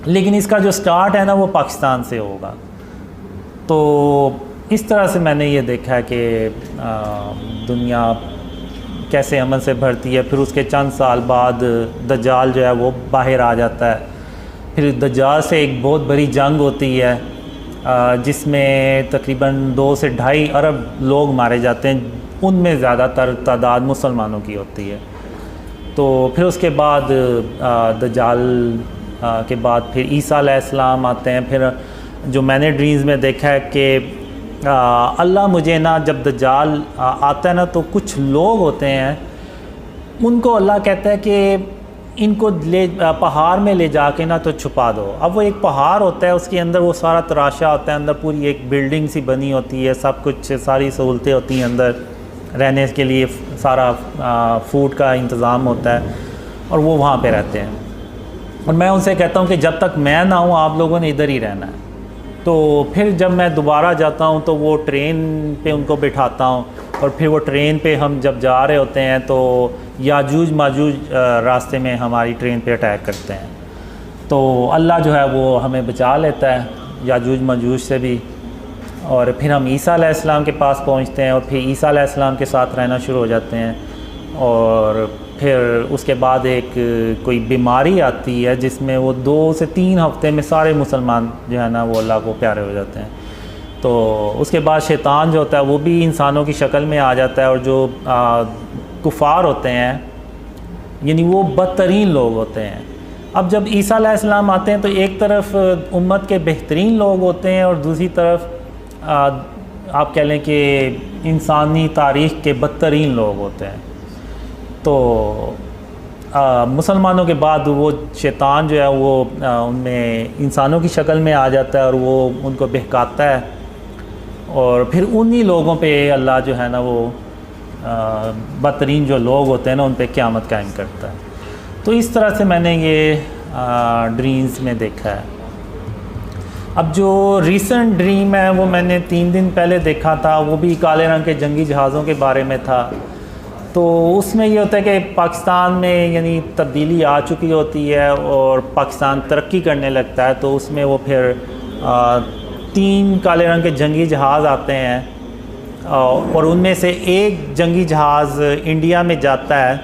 लेकिन इसका जो स्टार्ट है ना वो पाकिस्तान से होगा। तो इस तरह से मैंने ये देखा है कि दुनिया कैसे अमन से भरती है। फिर उसके चंद साल बाद दज्जाल जो है वो बाहर आ जाता है। फिर दज्जाल से एक बहुत बड़ी जंग होती है जिसमें तकरीबन 2 से 2.5 अरब लोग मारे जाते हैं। उनमें ज़्यादातर तादाद मुसलमानों की होती है। तो फिर उसके बाद दज्जाल के बाद फिर ईसा अलैहिस्सलाम आते हैं। फिर जो मैंने ड्रीम्स में देखा है कि अल्लाह मुझे ना जब दज्जाल आता है ना तो कुछ लोग होते हैं उनको अल्लाह कहता है कि इनको ले पहाड़ में ले जाके ना तो छुपा दो। अब वो एक पहाड़ होता है, उसके अंदर वो सारा तराशा होता है, अंदर पूरी एक बिल्डिंग सी बनी होती है, सब कुछ सारी सहूलतें होती हैं, अंदर रहने के लिए सारा फूड का इंतज़ाम होता है और वो वहाँ पे रहते हैं। और मैं उनसे कहता हूँ कि जब तक मैं ना हूँ आप लोगों ने इधर ही रहना है। तो फिर जब मैं दोबारा जाता हूँ तो वो ट्रेन पे उनको बिठाता हूँ और फिर वो ट्रेन पे हम जब जा रहे होते हैं तो याजूज माजूज रास्ते में हमारी ट्रेन पे अटैक करते हैं। तो अल्लाह जो है वो हमें बचा लेता है याजूज माजूज से भी। और फिर हम ईसा अलैहिस्सलाम के पास पहुँचते हैं और फिर ईसा अलैहिस्सलाम के साथ रहना शुरू हो जाते हैं। और फिर उसके बाद एक कोई बीमारी आती है जिसमें वो 2 से 3 हफ्ते में सारे मुसलमान जो है ना वो अल्लाह को प्यारे हो जाते हैं। तो उसके बाद शैतान जो होता है वो भी इंसानों की शक्ल में आ जाता है और जो कुफार होते हैं यानी वो बदतरीन लोग होते हैं। अब जब ईसा अलैहिस्सलाम आते हैं तो एक तरफ उम्मत के बेहतरीन लोग होते हैं और दूसरी तरफ आप कह लें कि इंसानी तारीख़ के बदतरीन लोग होते हैं। तो मुसलमानों के बाद वो शैतान जो है वो उनमें इंसानों की शक्ल में आ जाता है और वो उनको बहकाता है और फिर उन्हीं लोगों पे अल्लाह जो है ना वो बदतरीन जो लोग होते हैं ना उन पे क़यामत कायम करता है। तो इस तरह से मैंने ये ड्रीम्स में देखा है। अब जो रीसेंट ड्रीम है वो मैंने 3 दिन पहले देखा था, वो भी काले रंग के जंगी जहाज़ों के बारे में था। तो उसमें ये होता है कि पाकिस्तान में यानी तब्दीली आ चुकी होती है और पाकिस्तान तरक्की करने लगता है। तो उसमें वो फिर 3 काले रंग के जंगी जहाज़ आते हैं और उनमें से एक जंगी जहाज़ इंडिया में जाता है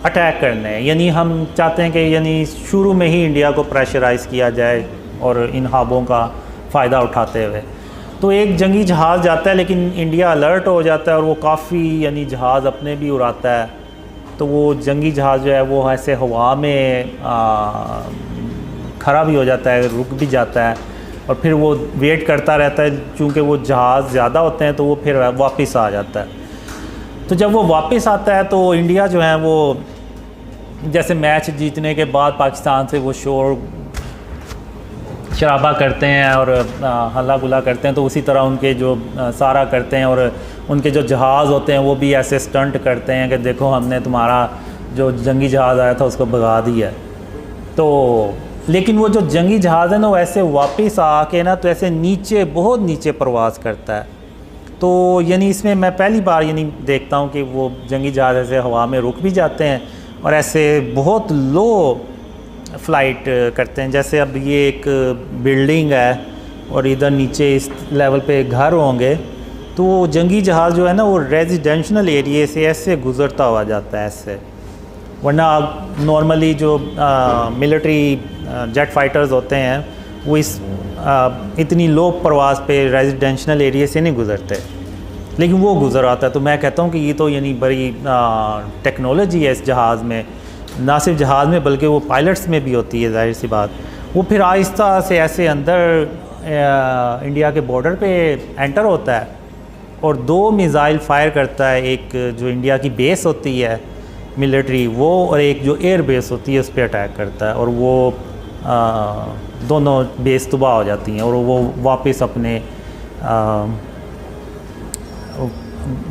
अटैक करने। यानी हम चाहते हैं कि यानी शुरू में ही इंडिया को प्रेशराइज़ किया जाए और इन ख्वाबों का फ़ायदा उठाते हुए। तो एक जंगी जहाज़ जाता है लेकिन इंडिया अलर्ट हो जाता है और वो काफ़ी यानी जहाज़ अपने भी उड़ाता है। तो वो जंगी जहाज़ जो है वो ऐसे हवा में खड़ा भी हो जाता है, रुक भी जाता है और फिर वो वेट करता रहता है। चूँकि वो जहाज़ ज़्यादा होते हैं तो वो फिर वापस आ जाता है। तो जब वो वापस आता है तो इंडिया जो है वो जैसे मैच जीतने के बाद पाकिस्तान से वो शोर शराबा करते हैं और हल्ला गुला करते हैं, तो उसी तरह उनके जो सारा करते हैं और उनके जो जहाज़ होते हैं वो भी ऐसे स्टंट करते हैं कि देखो हमने तुम्हारा जो जंगी जहाज़ आया था उसको भगा दिया। तो लेकिन वो जो जंगी जहाज़ है ना वो ऐसे वापस आके ना तो ऐसे नीचे बहुत नीचे परवाज़ करता है। तो यानी इसमें मैं पहली बार यानी देखता हूँ कि वो जंगी जहाज़ ऐसे हवा में रुक भी जाते हैं और ऐसे बहुत लो फ़्लाइट करते हैं। जैसे अब ये एक बिल्डिंग है और इधर नीचे इस लेवल पे घर होंगे, तो वो जंगी जहाज़ जो है ना वो रेजिडेंशल एरिए से ऐसे गुज़रता हुआ जाता है ऐसे। वरना नॉर्मली जो मिलिट्री जेट फाइटर्स होते हैं वो इस इतनी लो परवाज़ पे रेजिडेंशल एरिया से नहीं गुज़रते, लेकिन वो गुज़र आता है। तो मैं कहता हूँ कि ये तो यानी बड़ी टेक्नोलॉजी है इस जहाज़ में, ना सिर्फ जहाज़ में बल्कि वो पायलट्स में भी होती है, जाहिर सी बात। वो फिर आहिस्ता से ऐसे अंदर इंडिया के बॉर्डर पे एंटर होता है और 2 मिज़ाइल फायर करता है, एक जो इंडिया की बेस होती है मिलिट्री वो, और एक जो एयर बेस होती है उस पर अटैक करता है, और वो दोनों बेस तबाह हो जाती हैं और वो वापस अपने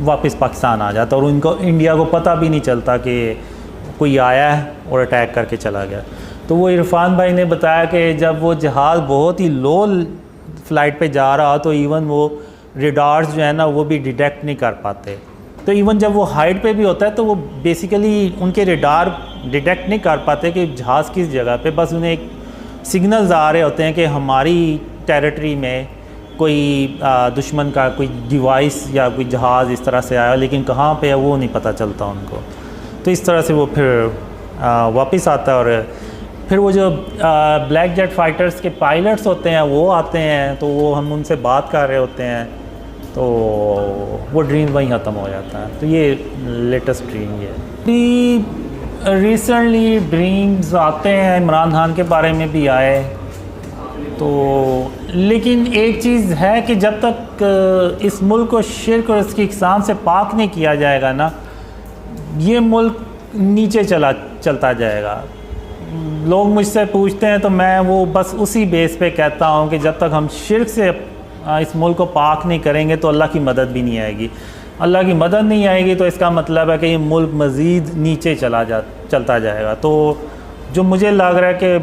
वापस पाकिस्तान आ जाता है और उनको इंडिया को पता भी नहीं चलता कि कोई आया है और अटैक करके चला गया। तो वो इरफान भाई ने बताया कि जब वो जहाज़ बहुत ही लो फ्लाइट पे जा रहा तो इवन वो रेडार्स जो है ना वो भी डिटेक्ट नहीं कर पाते। तो इवन जब वो हाइट पे भी होता है तो वो बेसिकली उनके रेडार डिटेक्ट नहीं कर पाते कि जहाज़ किस जगह पे, बस उन्हें एक सिग्नल्स आ रहे होते हैं कि हमारी टेरिटरी में कोई दुश्मन का कोई डिवाइस या कोई जहाज़ इस तरह से आया, लेकिन कहाँ पे है वो नहीं पता चलता उनको। तो इस तरह से वो फिर वापस आता है और फिर वो जो ब्लैक जेट फाइटर्स के पायलट्स होते हैं वो आते हैं, तो वो हम उनसे बात कर रहे होते हैं, तो वो ड्रीम वहीं ख़त्म हो जाता है। तो ये लेटेस्ट ड्रीम ये है। रिसेंटली ड्रीम्स आते हैं, इमरान खान के बारे में भी आए, तो लेकिन एक चीज़ है कि जब तक इस मुल्क को शिर्क और इसकी इक़साम से पाक नहीं किया जाएगा ना, ये मुल्क नीचे चलता जाएगा। लोग मुझसे पूछते हैं तो मैं वो बस उसी बेस पे कहता हूँ कि जब तक हम शिर्क से इस मुल्क को पाक नहीं करेंगे तो अल्लाह की मदद भी नहीं आएगी। अल्लाह की मदद नहीं आएगी तो इसका मतलब है कि ये मुल्क मज़ीद नीचे चलता जाएगा। तो जो मुझे लग रहा है कि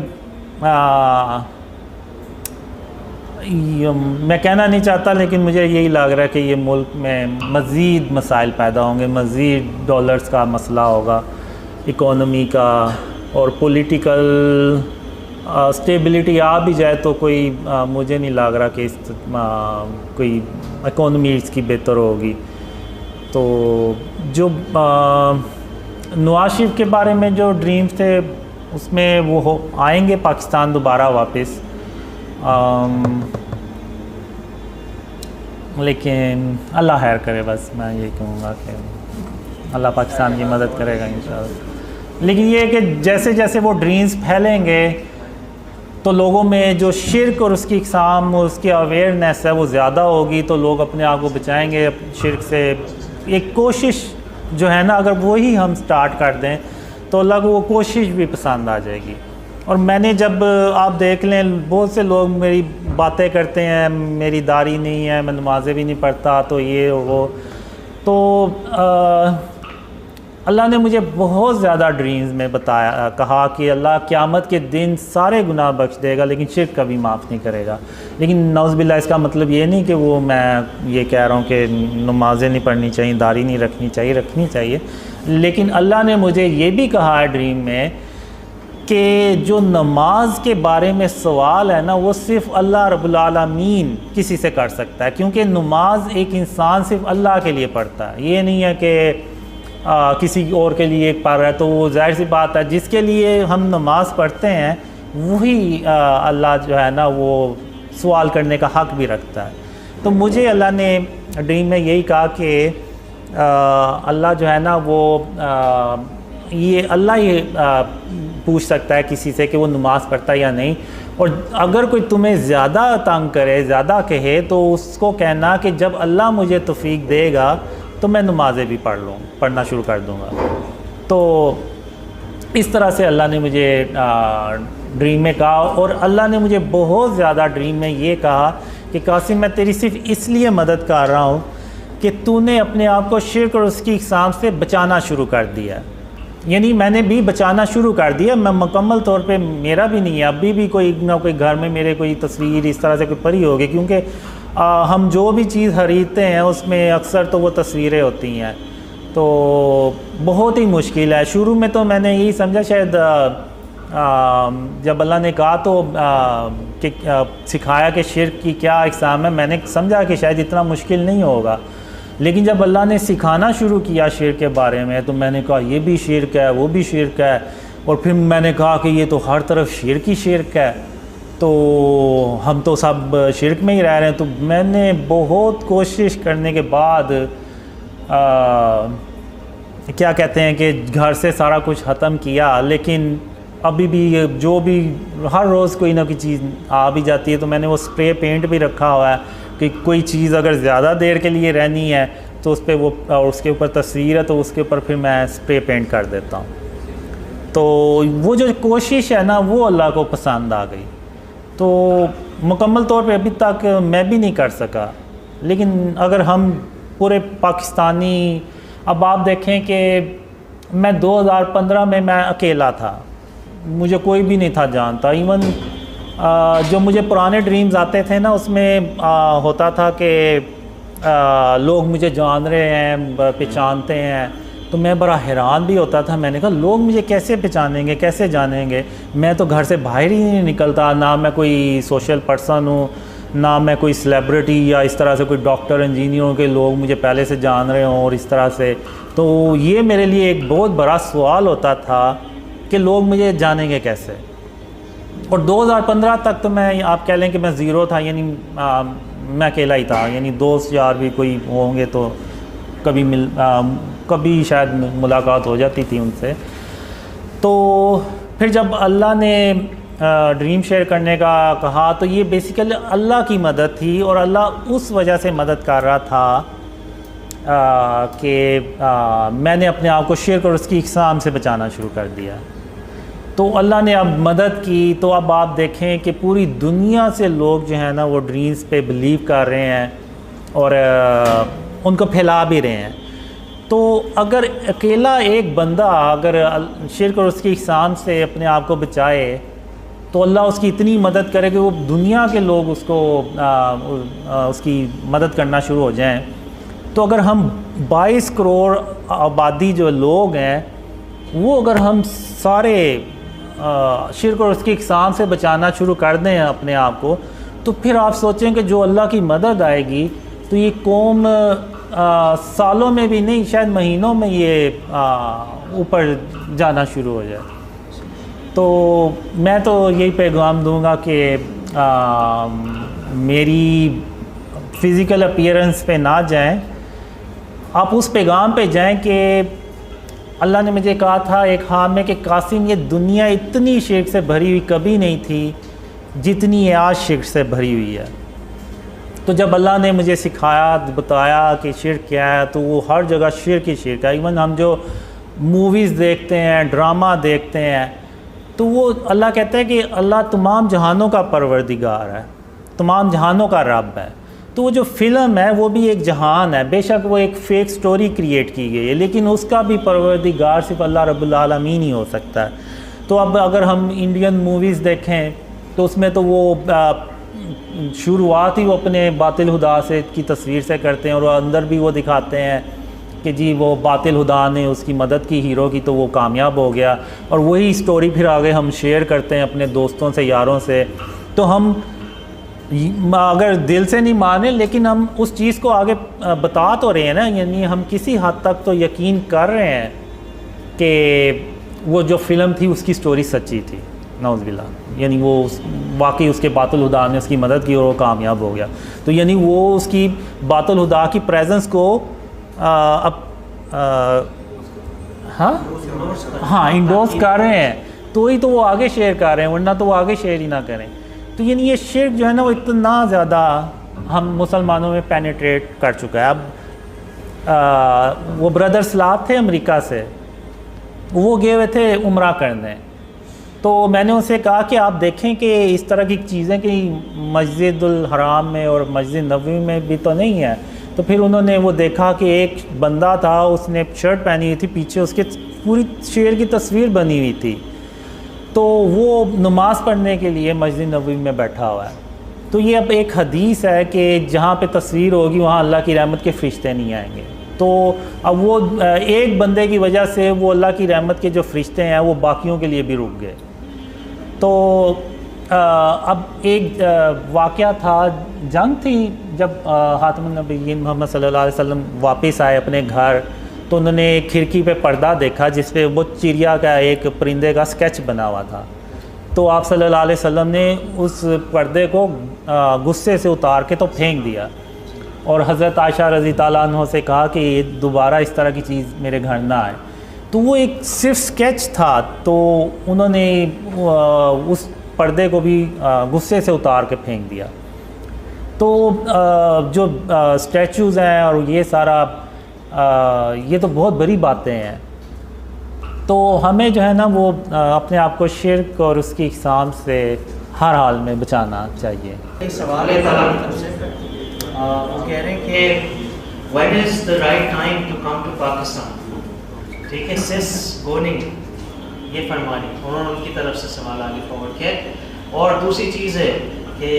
मैं कहना नहीं चाहता, लेकिन मुझे यही लग रहा है कि ये मुल्क में मज़ीद मसाइल पैदा होंगे, मज़ीद डॉलर्स का मसला होगा, इकोनॉमी का और पॉलिटिकल स्टेबिलिटी आ भी जाए तो कोई मुझे नहीं लग रहा कि कोई इकोनॉमी इसकी बेहतर होगी। तो जो नवाज शरीफ के बारे में जो ड्रीम्स थे उसमें वो आएंगे पाकिस्तान दोबारा वापस, लेकिन अल्लाह खैर करे, बस मैं ये कहूँगा कि अल्लाह पाकिस्तान की मदद करेगा इंशाअल्लाह। लेकिन ये है कि जैसे जैसे वो ड्रीम्स फैलेंगे तो लोगों में जो शिर्क और उसकी इक़साम और उसकी अवेयरनेस है वो ज़्यादा होगी, तो लोग अपने आप को बचाएंगे शिर्क से। एक कोशिश जो है ना, अगर वही हम स्टार्ट कर दें तो अल्लाह को वो कोशिश भी पसंद आ जाएगी। और मैंने जब आप देख लें बहुत से लोग मेरी बातें करते हैं, मेरी दाढ़ी नहीं है, मैं नमाज़ें भी नहीं पढ़ता, तो ये वो, तो अल्लाह ने मुझे बहुत ज़्यादा ड्रीम्स में बताया, कहा कि अल्लाह क़यामत के दिन सारे गुनाह बख्श देगा लेकिन शिर्क कभी माफ़ नहीं करेगा। लेकिन नौज़बिल्लाह इसका मतलब ये नहीं कि वो मैं ये कह रहा हूँ कि नमाज़ें नहीं पढ़नी चाहिए, दाढ़ी नहीं रखनी चाहिए, रखनी चाहिए। लेकिन अल्लाह ने मुझे ये भी कहा है ड्रीम में कि जो नमाज के बारे में सवाल है ना वो सिर्फ़ अल्लाह रब्बुल आलमीन किसी से कर सकता है, क्योंकि नमाज एक इंसान सिर्फ़ अल्लाह के लिए पढ़ता है। ये नहीं है कि किसी और के लिए पढ़ रहा है, तो वो जाहिर सी बात है जिसके लिए हम नमाज पढ़ते हैं वही अल्लाह जो है ना वो सवाल करने का हक़ भी रखता है। तो मुझे अल्लाह ने ड्रीम में यही कहा कि अल्लाह जो है ना वो ये अल्लाह ही पूछ सकता है किसी से कि वो नमाज़ पढ़ता है या नहीं। और अगर कोई तुम्हें ज़्यादा तंग करे, ज़्यादा कहे, तो उसको कहना कि जब अल्लाह मुझे तौफीक देगा तो मैं नमाज़ें भी पढ़ना शुरू कर दूँगा। तो इस तरह से अल्लाह ने मुझे ड्रीम में कहा। और अल्लाह ने मुझे बहुत ज़्यादा ड्रीम में ये कहा कि कासिम मैं तेरी सिर्फ़ इसलिए मदद कर रहा हूँ कि तूने अपने आप को शिर्क और उसकी इक़साम से बचाना शुरू कर दिया। यानी मैंने भी बचाना शुरू कर दिया। मैं मुकम्मल तौर पे मेरा भी नहीं है, अभी भी कोई ना कोई घर में मेरे कोई तस्वीर इस तरह से कोई पड़ी होगी, क्योंकि हम जो भी चीज़ खरीदते हैं उसमें अक्सर तो वो तस्वीरें होती हैं। तो बहुत ही मुश्किल है। शुरू में तो मैंने यही समझा शायद जब अल्लाह ने कहा तो कि सिखाया कि शिर्क की क्या इक़साम है, मैंने समझा कि शायद इतना मुश्किल नहीं होगा। लेकिन जब अल्लाह ने सिखाना शुरू किया शिर्क के बारे में तो मैंने कहा ये भी शिर्क है, वो भी शिर्क है, और फिर मैंने कहा कि ये तो हर तरफ शिर्क ही शिर्क है, तो हम तो सब शिर्क में ही रह रहे हैं। तो मैंने बहुत कोशिश करने के बाद क्या कहते हैं कि घर से सारा कुछ ख़त्म किया, लेकिन अभी भी जो भी हर रोज़ कोई ना कोई चीज़ आ भी जाती है। तो मैंने वो स्प्रे पेंट भी रखा हुआ है कि कोई चीज़ अगर ज़्यादा देर के लिए रहनी है तो उस पर वो, और उसके ऊपर तस्वीर है तो उसके ऊपर फिर मैं स्प्रे पेंट कर देता हूँ। तो वो जो कोशिश है ना वो अल्लाह को पसंद आ गई। तो मुकम्मल तौर पे अभी तक मैं भी नहीं कर सका, लेकिन अगर हम पूरे पाकिस्तानी, अब आप देखें कि मैं 2015 में मैं अकेला था, मुझे कोई भी नहीं था जानता। इवन जो मुझे पुराने ड्रीम्स आते थे ना उसमें होता था कि लोग मुझे जान रहे हैं, पहचानते हैं, तो मैं बड़ा हैरान भी होता था। मैंने कहा लोग मुझे कैसे पहचानेंगे, कैसे जानेंगे, मैं तो घर से बाहर ही नहीं निकलता, ना मैं कोई सोशल पर्सन हूँ, ना मैं कोई सेलिब्रिटी या इस तरह से कोई डॉक्टर इंजीनियरों के लोग मुझे पहले से जान रहे हों और इस तरह से। तो ये मेरे लिए एक बहुत बड़ा सवाल होता था कि लोग मुझे जानेंगे कैसे। और 2015 तक तो मैं, आप कह लें कि मैं ज़ीरो था, यानी मैं अकेला ही था, यानी दोस्त यार भी कोई होंगे तो कभी शायद मुलाकात हो जाती थी उनसे। तो फिर जब अल्लाह ने ड्रीम शेयर करने का कहा तो ये बेसिकली अल्लाह की मदद थी, और अल्लाह उस वजह से मदद कर रहा था कि मैंने अपने आप को शिर्क और उसकी इक़साम से बचाना शुरू कर दिया। तो अल्लाह ने अब मदद की। तो अब आप देखें कि पूरी दुनिया से लोग जो हैं ना वो ड्रीम्स पे बिलीव कर रहे हैं और उनको फैला भी रहे हैं। तो अगर अकेला एक बंदा अगर शिर्क और उसकी इक़साम से अपने आप को बचाए तो अल्लाह उसकी इतनी मदद करे कि वो दुनिया के लोग उसको उसकी मदद करना शुरू हो जाएं। तो अगर हम 22 करोड़ आबादी जो लोग हैं वो अगर हम सारे शिर्क और उसकी इक़साम से बचाना शुरू कर दें अपने आप को, तो फिर आप सोचें कि जो अल्लाह की मदद आएगी तो ये कौम सालों में भी नहीं शायद महीनों में ये ऊपर जाना शुरू हो जाए। तो मैं तो यही पैगाम दूंगा कि मेरी फ़िज़िकल अपीयरेंस पे ना जाएं, आप उस पैगाम पे जाएं कि अल्लाह ने मुझे कहा था एक ख्वाब में कि कासिम ये दुनिया इतनी शिर्क से भरी हुई कभी नहीं थी जितनी ये आज शिर्क से भरी हुई है। तो जब अल्लाह ने मुझे सिखाया, बताया कि शिर्क क्या है, तो वो हर जगह शिर्क ही शिर्क है। इवन हम जो मूवीज़ देखते हैं, ड्रामा देखते हैं, तो वो अल्लाह कहता है कि अल्लाह तमाम जहानों का परवरदिगार है, तमाम जहानों का रब है। तो वो जो फ़िल्म है वो भी एक जहान है, बेशक वो एक फ़ेक स्टोरी क्रिएट की गई है, लेकिन उसका भी परवरदिगार सिर्फ अल्लाह रब्बुल आलमीन ही हो सकता है। तो अब अगर हम इंडियन मूवीज़ देखें तो उसमें तो वो शुरुआत ही वो अपने बातिल हुदा से की तस्वीर से करते हैं, और अंदर भी वो दिखाते हैं कि जी वो बातिल हुदा ने उसकी मदद की हीरो की तो वो कामयाब हो गया, और वही स्टोरी फिर आगे हम शेयर करते हैं अपने दोस्तों से, यारों से। तो हम अगर दिल से नहीं माने लेकिन हम उस चीज़ को आगे बता तो रहे हैं ना, यानी हम किसी हद तक तो यकीन कर रहे हैं कि वो जो फ़िल्म थी उसकी स्टोरी सच्ची थी, नौज़बिल्ला, यानी वो वाकई उसके बातिल हुदा ने उसकी मदद की और वो कामयाब हो गया। तो यानी वो उसकी बातिल हुदा की प्रेजेंस को हाँ इंडोर्स कर रहे हैं, तो ही तो वो आगे शेयर कर रहे हैं, वरना तो वो आगे शेयर ही ना करें। तो यानी ये शिर्क जो है ना वो इतना ज़्यादा हम मुसलमानों में पेनिट्रेट कर चुका है। अब वो ब्रदर सलाद थे अमेरिका से, वो गए हुए थे उम्रा करने, तो मैंने उनसे कहा कि आप देखें कि इस तरह की चीज़ें कि मस्जिदुल हराम में और मस्जिद नबवी में भी तो नहीं है। तो फिर उन्होंने वो देखा कि एक बंदा था, उसने शर्ट पहनी हुई थी, पीछे उसके पूरी शेर की तस्वीर बनी हुई थी। तो वो नमाज़ पढ़ने के लिए मस्जिद नबवी में बैठा हुआ है। तो ये अब एक हदीस है कि जहाँ पे तस्वीर होगी वहाँ अल्लाह की रहमत के फ़रिश्ते नहीं आएंगे। तो अब वो एक बंदे की वजह से वो अल्लाह की रहमत के जो फ़रिश्ते हैं वो बाकियों के लिए भी रुक गए। तो अब एक वाक़या था, जंग थी, जब ख़ातमुन नबिय्यीन मोहम्मद सल्लल्लाहु अलैहि वसल्लम वापस आए अपने घर, तो उन्होंने खिड़की पे पर्दा देखा जिस पे वो चिड़िया का एक परिंदे का स्केच बना हुआ था। तो आप सल्लल्लाहु अलैहि वसल्लम ने उस पर्दे को गुस्से से उतार के तो फेंक दिया और हज़रत आयशा रज़ी ताला अन्हा से कहा कि दोबारा इस तरह की चीज़ मेरे घर ना आए। तो वो एक सिर्फ स्केच था, तो उन्होंने उस पर्दे को भी गुस्से से उतार के फेंक दिया। तो जो स्टैचूज़ हैं और ये सारा ये तो बहुत बड़ी बातें हैं। तो हमें जो है ना वो अपने आप को शिर्क और उसकी इक़साम से हर हाल में बचाना चाहिए। एक सवाल है ताला की तरफ से, वो कह रहे हैं कि when is the right time to come to Pakistan. ठीक है, सिस गोनिंग ये फरमा रही, उन्होंने उनकी तरफ से सवाल आगे फॉरवर्ड किया। और दूसरी चीज़ है कि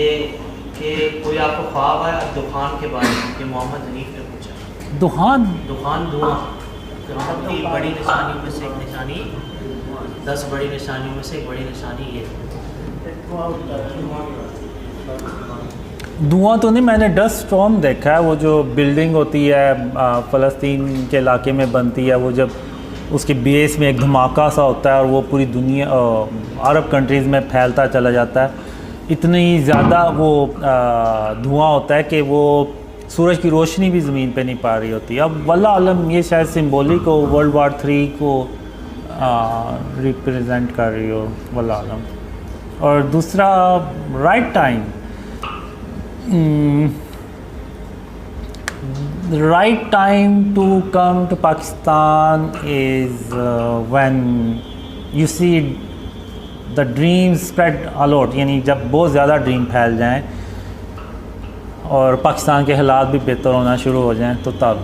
कोई आपको ख्वाब है दुकान के बारे में कि मोहम्मद हनीफ ने पूछा दुहान धुआं की बड़ी निशानियों में से एक निशानी, 10 बड़ी निशानियों में से एक बड़ी निशानी ये। धुआं तो नहीं, मैंने डस्ट स्टॉर्म देखा है, वो जो बिल्डिंग होती है फ़लस्तीन के इलाके में बनती है, वो जब उसके बेस में एक धमाका सा होता है और वो पूरी दुनिया अरब कंट्रीज़ में फैलता चला जाता है। इतनी ज़्यादा वो धुआं होता है कि वो सूरज की रोशनी भी ज़मीन पे नहीं पा रही होती। अब वल्लाह आलम ये शायद सिंबॉलिक हो, वर्ल्ड वार 3 को रिप्रेजेंट कर रही हो, वल्लाह आलम। और दूसरा right time, the right time to come to Pakistan is when you see the dreams spread a lot, यानी जब बहुत ज़्यादा ड्रीम फैल जाएं और पाकिस्तान के हालात भी बेहतर होना शुरू हो जाएं, तो तब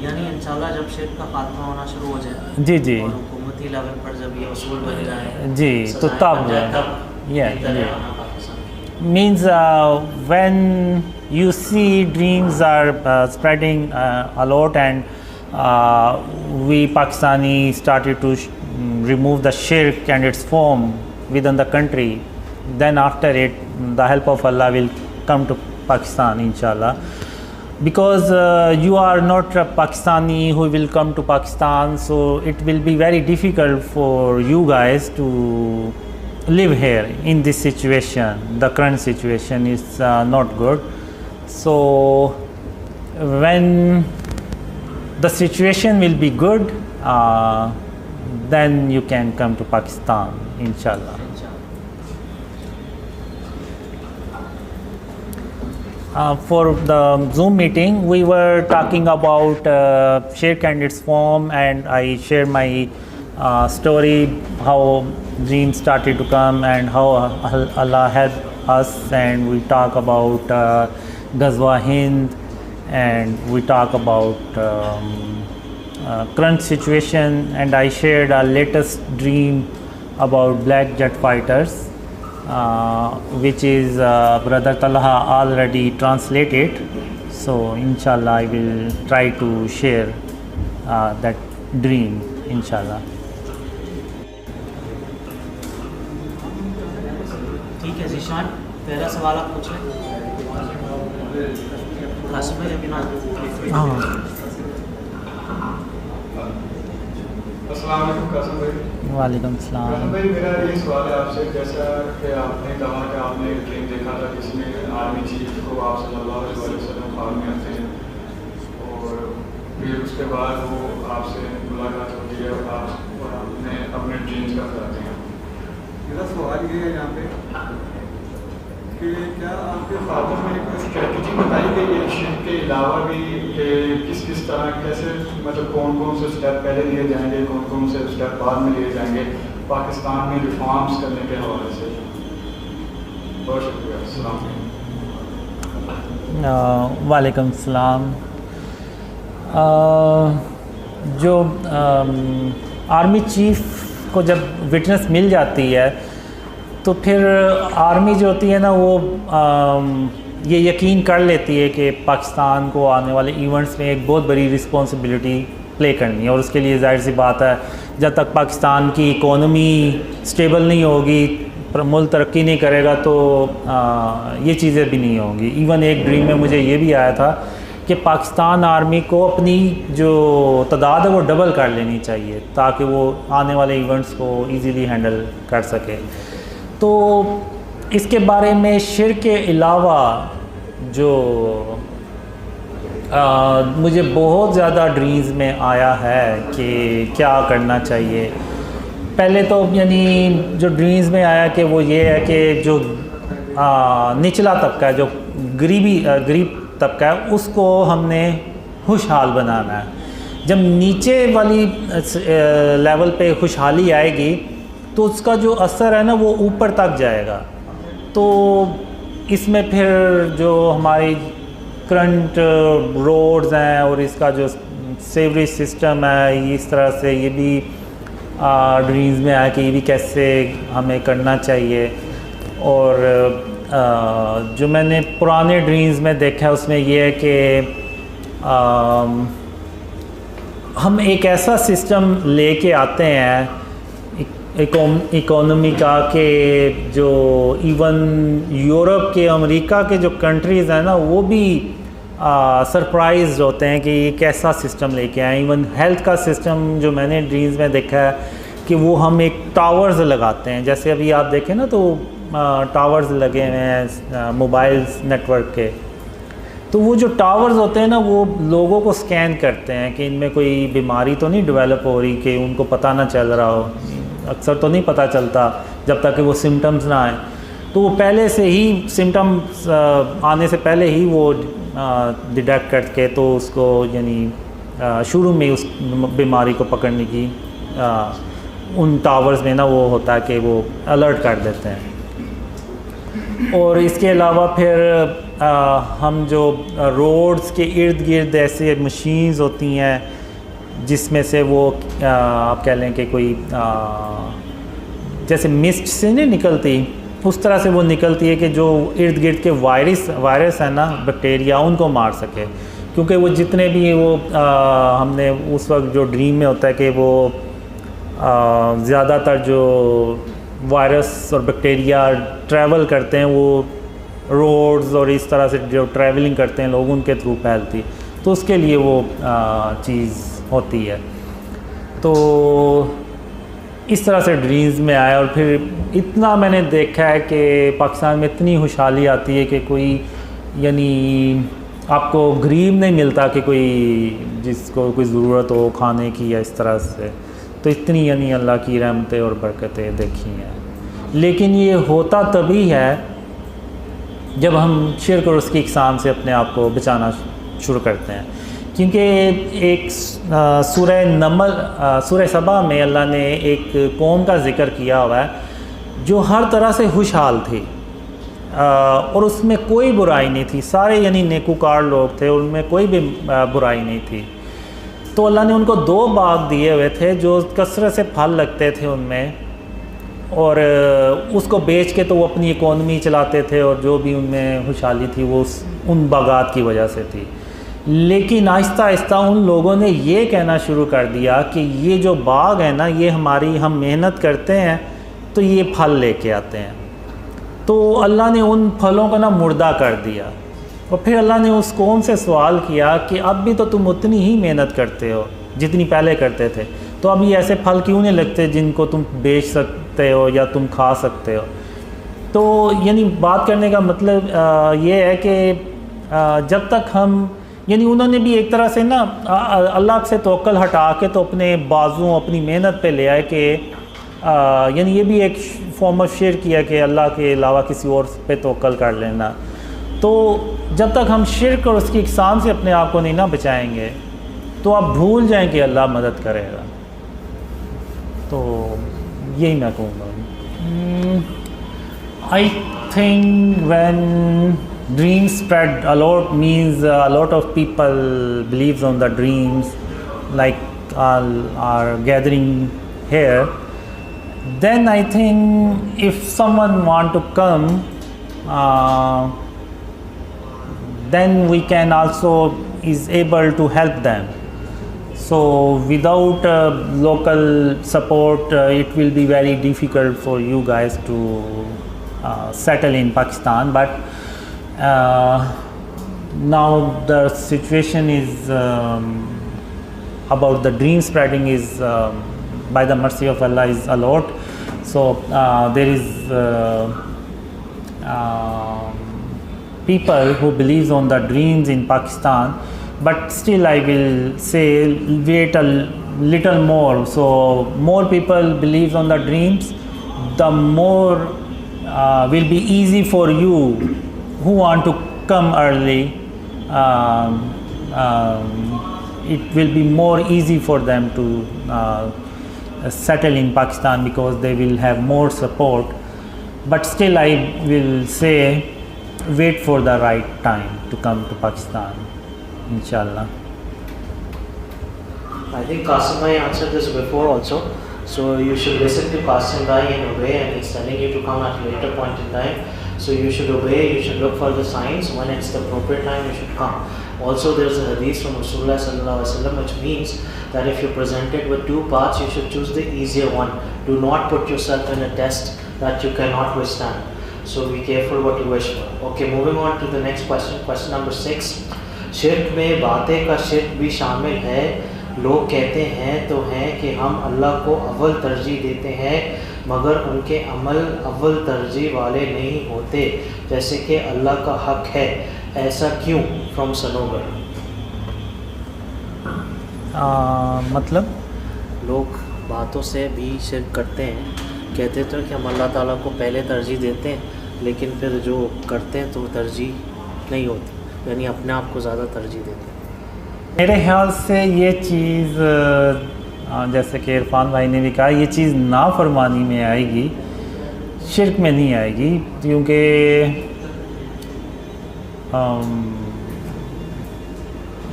यानी इंशाल्लाह जब शिर्क का खात्मा होना शुरू हो जाए, जी जी, और हुकूमती लेवल पर जब ये उसूल बन जाए, जी, तो तब means when you see dreams are spreading a lot and we Pakistani started to remove the shirk and its form within the country, then after it the help of Allah will come to Pakistan inshallah, because you are not a Pakistani who will come to Pakistan, so it will be very difficult for you guys to live here in this situation. The current situation is not good. So when the situation will be good, then you can come to Pakistan inshallah. For the Zoom meeting, we were talking about shirk and its form, and I shared my story, how dreams started to come and how Allah helped us, and we talk about Ghazwa Hind, and we talk about current situation, and I shared our latest dream about black jet fighters, which is Brother Talha already translated. So inshallah I will try to share that dream inshallah. ठीक है ज़ीशान, पहला सवाल आप पूछ लें। कासिम भाई अपना अस्सलाम वालेकुम कासिम भाई। वालेकुम सलाम। कासिम भाई, मेरा ये सवाल है आपसे, जैसा कि आपने कहा कि आपने ड्रीम देखा था जिसमें आर्मी चीफ को आप सल्लल्लाहु अलैहि वसल्लम ख्वाब में आते हैं और फिर उसके बाद वो आपसे मुलाकात होती है और आपने अपने ड्रीम्स का बताते हैं। मेरा सवाल ये है यहाँ पे कि क्या आपके फादर में कोई स्ट्रेटजी बताई गई है शिर्क के अलावा भी कि किस तरह कैसे, मतलब कौन से स्टेप पहले लिए जाएंगे, कौन से स्टेप बाद में लिए जाएंगे पाकिस्तान में रिफॉर्म्स करने के हवाले से? बहुत शुक्रिया। अस्सलाम वालेकुम। वालेकुम सलाम। जो आर्मी चीफ को जब विटनेस मिल जाती है तो फिर आर्मी जो होती है ना वो ये यकीन कर लेती है कि पाकिस्तान को आने वाले इवेंट्स में एक बहुत बड़ी रिस्पॉन्सिबिलिटी प्ले करनी है, और उसके लिए जाहिर सी बात है जब तक पाकिस्तान की इकोनॉमी स्टेबल नहीं होगी, मुल्क तरक्की नहीं करेगा तो ये चीज़ें भी नहीं होंगी। इवन एक ड्रीम में मुझे ये भी आया था कि पाकिस्तान आर्मी को अपनी जो तादाद है वो डबल कर लेनी चाहिए ताकि वो आने वाले इवेंट्स को इजीली हैंडल कर सके। तो इसके बारे में शिर के अलावा जो मुझे बहुत ज़्यादा ड्रीम्स में आया है कि क्या करना चाहिए। पहले तो यानी जो ड्रीम्स में आया कि वो ये है कि जो निचला तबका है, जो गरीब तबका है, उसको हमने खुशहाल बनाना है। जब नीचे वाली लेवल पे खुशहाली आएगी तो उसका जो असर है ना वो ऊपर तक जाएगा। तो इसमें फिर जो हमारी करंट रोड्स हैं और इसका जो सेवरेज सिस्टम है, इस तरह से ये भी ड्रीम्स में आया कि ये भी कैसे हमें करना चाहिए। और जो मैंने पुराने ड्रीम्स में देखा है उसमें ये है कि हम एक ऐसा सिस्टम लेके आते हैं इकोनॉमी का कि जो इवन यूरोप के, अमेरिका के जो कंट्रीज़ हैं ना वो भी सरप्राइज होते हैं कि ये कैसा सिस्टम लेके आए। इवन हेल्थ का सिस्टम जो मैंने ड्रीम्स में देखा है कि वो हम एक टावर्स लगाते हैं, जैसे अभी आप देखें ना तो टावर्स लगे हुए हैं मोबाइल्स नेटवर्क के, तो वो जो टावर्स होते हैं ना वो लोगों को स्कैन करते हैं कि इनमें कोई बीमारी तो नहीं डेवलप हो रही, कि उनको पता ना चल रहा हो। अक्सर तो नहीं पता चलता जब तक कि वो सिम्टम्स ना आए, तो वो पहले से ही सिम्टम्स आने से पहले ही वो डिटेक्ट करके तो उसको यानी शुरू में उस बीमारी को पकड़ने की उन टावर्स में ना वो होता है कि वो अलर्ट कर देते हैं। और इसके अलावा फिर हम जो रोड्स के इर्द गिर्द ऐसे मशीन्स होती हैं जिसमें से वो आप कह लें कि कोई जैसे मिस्ट से नहीं निकलती उस तरह से वो निकलती है कि जो इर्द गिर्द के वायरस है ना, बैक्टीरिया, उनको मार सके। क्योंकि वो जितने भी वो हमने उस वक्त जो ड्रीम में होता है कि वो ज़्यादातर जो वायरस और बैक्टीरिया ट्रैवल करते हैं वो रोड्स और इस तरह से जो ट्रैवलिंग करते हैं लोग उनके थ्रू फैलती, तो उसके लिए वो चीज़ होती है। तो इस तरह से ड्रीम्स में आया। और फिर इतना मैंने देखा है कि पाकिस्तान में इतनी खुशहाली आती है कि कोई यानी आपको गरीब नहीं मिलता कि कोई जिसको कोई ज़रूरत हो खाने की या इस तरह से, तो इतनी यानी अल्लाह की रहमतें और बरकतें देखी हैं। लेकिन ये होता तभी है जब हम शिर्क और उसकी इकसाम से अपने आप को बचाना शुरू करते हैं। क्योंकि एक सूरह सबा में अल्लाह ने एक कौम का ज़िक्र किया हुआ है जो हर तरह से खुशहाल थी और उसमें कोई बुराई नहीं थी, सारे यानी नेकूकार लोग थे, उनमें कोई भी बुराई नहीं थी। तो अल्लाह ने उनको 2 बाग दिए हुए थे जो कसरत से फल लगते थे उनमें, और उसको बेच के तो वो अपनी इकोनॉमी चलाते थे और जो भी उनमें खुशहाली थी वो उन बागात की वजह से थी। लेकिन आहिस्ता आहिस्ता उन लोगों ने ये कहना शुरू कर दिया कि ये जो बाग है ना, ये हमारी, हम मेहनत करते हैं तो ये फल लेके आते हैं। तो अल्लाह ने उन फलों को ना मुर्दा कर दिया। और फिर अल्लाह ने उस कौम से सवाल किया कि अब भी तो तुम उतनी ही मेहनत करते हो जितनी पहले करते थे, तो अब ये ऐसे फल क्यों नहीं लगते जिनको तुम बेच सकते हो या तुम खा सकते हो। तो यानी बात करने का मतलब ये है कि जब तक हम यानी उन्होंने भी एक तरह से ना अल्लाह से तवक्कल हटा के तो अपने बाजुओं अपनी मेहनत पे ले आए कि यानी ये भी एक फॉर्म ऑफ शिर्क किया कि अल्लाह के अलावा किसी और पे तवक्कल कर लेना। तो जब तक हम शिर्क और उसकी इकसाम से अपने आप को नहीं ना बचाएंगे तो आप भूल जाएं कि अल्लाह मदद करेगा। तो यही मैं कहूँगा। I think when dreams spread a lot means a lot of people believes on the dreams, like all are gathering here, then I think if someone want to come, then we can also is able to help them. So without local support, it will be very difficult for you guys to settle in Pakistan. But now the situation is about the dream spreading is by the mercy of Allah is a lot. So there is people who believes on the dreams in Pakistan, but still I will say wait a little more. So more people believes on the dreams, the more will be easy for you who want to come early. It will be more easy for them to settle in Pakistan because they will have more support. But still I will say wait for the right time to come to Pakistan, inshallah. I think Qasim Bhai answered this before also. So you should listen to Qasim Bhai and obey, and he's telling you to come at a later point in time. So you should obey, you should look for the signs. When it's the appropriate time, you should come. Also, there's a hadith from Rasulullah sallallahu alaihi wasallam which means that if you're presented with two paths, you should choose the easier one. Do not put yourself in a test that you cannot withstand. So be careful what you wish for. Okay, moving on to the next question. Question number 6. शिर्क में बातें का शिर्क भी शामिल है. लोग कहते हैं तो हैं कि हम अल्लाह को अव्वल तरजीह देते हैं, मगर उनके अमल अव्वल तरजीह वाले नहीं होते, जैसे कि अल्लाह का हक है. ऐसा क्यों? फ्रॉम सनोवर. मतलब लोग बातों से भी शिर्क करते हैं, कहते तो कि हम अल्लाह ताला को पहले तरजीह देते हैं, लेकिन फिर जो करते हैं तो तरजीह नहीं होती, यानी अपने आप को ज़्यादा तरजीह देते हैं. मेरे ख्याल से ये चीज़ जैसे कि इरफान भाई ने भी कहा, ये चीज़ नाफरमानी में आएगी, शिर्क में नहीं आएगी. क्योंकि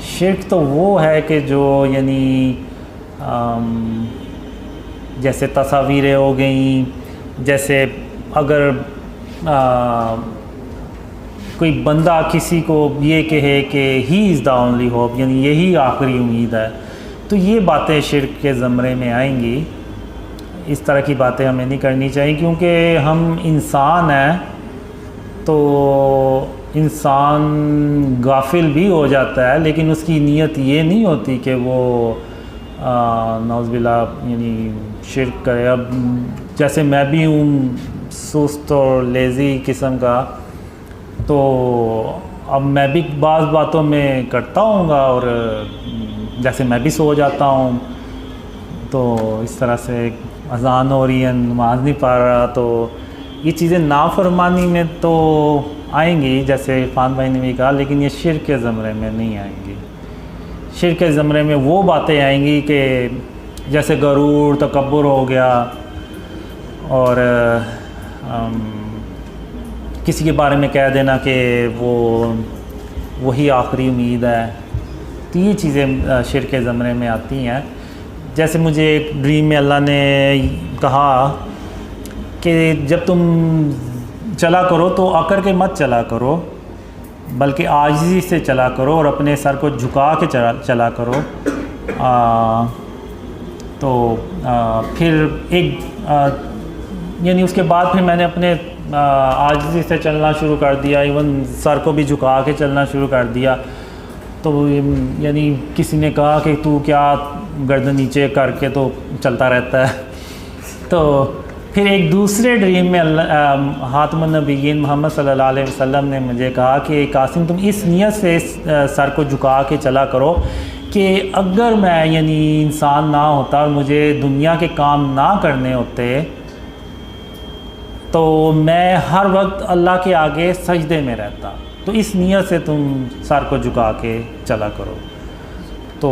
शिर्क तो वो है कि जो यानी जैसे तस्वीरें हो गई, जैसे अगर कोई बंदा किसी को ये कहे कि he is the only hope, यानी यही आखिरी उम्मीद है, तो ये बातें शिर्क के ज़मरे में आएंगी. इस तरह की बातें हमें नहीं करनी चाहिए, क्योंकि हम इंसान हैं, तो इंसान गाफिल भी हो जाता है, लेकिन उसकी नीयत ये नहीं होती कि वो नौज़बिल्ला यानी शिर्क करे. अब जैसे मैं भी हूँ सुस्त और लेज़ी किस्म का, तो अब मैं भी बाज़ बातों में करता हूँगा, और जैसे मैं भी सो जाता हूँ, तो इस तरह से अज़ान हो रही है, नमाज़ नहीं पढ़ रहा, तो ये चीज़ें नाफरमानी में तो आएंगी, जैसे इरफान भाई ने भी कहा, लेकिन ये शिर्क के ज़मरे में नहीं आएंगी. शिर्क के ज़मरे में वो बातें आएंगी कि जैसे गरूर, तकब्बुर हो गया, और किसी के बारे में कह देना कि वो वही आखिरी उम्मीद है. तो ये चीज़ें शिर्क के ज़मरे में आती हैं. जैसे मुझे एक ड्रीम में अल्लाह ने कहा कि जब तुम चला करो तो आकर के मत चला करो, बल्कि आजिज़ी से चला करो और अपने सर को झुका के चला करो. फिर एक यानी उसके बाद फिर मैंने अपने आजिज़ी से चलना शुरू कर दिया, इवन सर को भी झुका के चलना शुरू कर दिया. तो यानी किसी ने कहा कि तू क्या गर्दन नीचे करके तो चलता रहता है. तो फिर एक दूसरे ड्रीम में हातिमुन नबिय्यीन मोहम्मद सल्लल्लाहु अलैहि वसल्लम ने मुझे कहा कि कासिम तुम इस नियत से सर को झुका के चला करो कि अगर मैं यानी इंसान ना होता और मुझे दुनिया के काम ना करने होते, तो मैं हर वक्त अल्लाह के आगे सजदे में रहता. तो इस नियत से तुम सर को झुका के चला करो. तो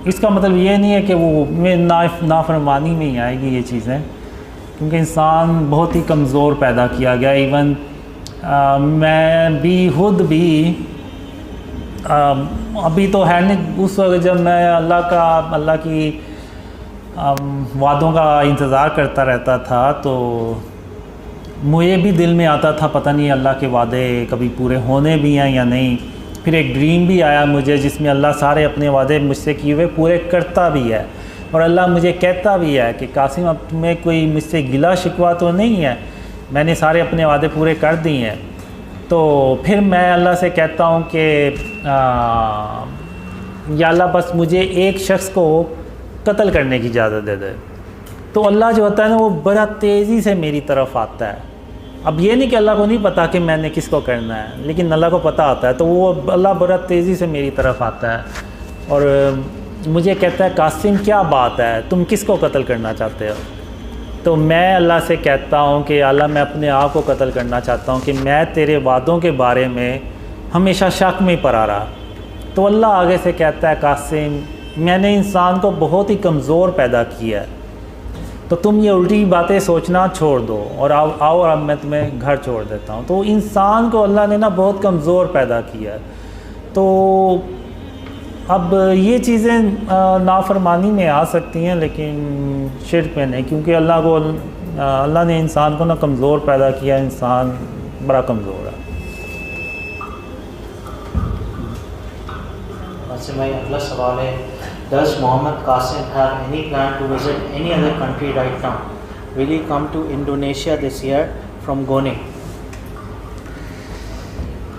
इसका मतलब ये नहीं है कि वो में नाफरमानी में ही आएगी ये चीज़ें, क्योंकि इंसान बहुत ही कमज़ोर पैदा किया गया. इवन मैं भी खुद भी अभी तो है नहीं, उस वक्त जब मैं अल्लाह की वादों का इंतज़ार करता रहता था तो मुझे भी दिल में आता था पता नहीं अल्लाह के वादे कभी पूरे होने भी हैं या नहीं। फिर एक ड्रीम भी आया मुझे जिसमें अल्लाह सारे अपने वादे मुझसे किए हुए पूरे करता भी है, और अल्लाह मुझे कहता भी है कि कासिम अब तुम्हें कोई मुझसे गिला शिकवा तो नहीं है, मैंने सारे अपने वादे पूरे कर दिए हैं। तो फिर मैं अल्लाह से कहता हूँ कि या अल्लाह बस मुझे एक शख्स को कत्ल करने की इजाज़त दे दे। तो अल्लाह जो होता है ना वो बड़ा तेज़ी से मेरी तरफ आता है। अब ये नहीं कि अल्लाह को नहीं पता कि मैंने किसको करना है, लेकिन अल्लाह को पता होता है, तो वो अल्लाह बड़ा तेज़ी से मेरी तरफ आता है और मुझे कहता है कासिम क्या बात है, तुम किसको कत्ल करना चाहते हो? तो मैं अल्लाह से कहता हूँ कि अल्लाह मैं अपने आप को कत्ल करना चाहता हूँ कि मैं तेरे वादों के बारे में हमेशा शक में पड़ा रहा। तो अल्लाह आगे से कहता है कासिम मैंने इंसान को बहुत ही कमज़ोर पैदा किया है, तो तुम ये उल्टी बातें सोचना छोड़ दो और आओ अब मैं तुम्हें घर छोड़ देता हूँ। तो इंसान को अल्लाह ने ना बहुत कमज़ोर पैदा किया है। तो अब ये चीज़ें नाफरमानी में आ सकती हैं लेकिन शिर्क में नहीं, क्योंकि अल्लाह ने इंसान को ना कमज़ोर पैदा किया, इंसान बड़ा कमज़ोर है। अच्छा भाई अगला सवाल है, Does Mohammed Qasim have any plan to visit any other country right now? Will he come to Indonesia this year from Goni?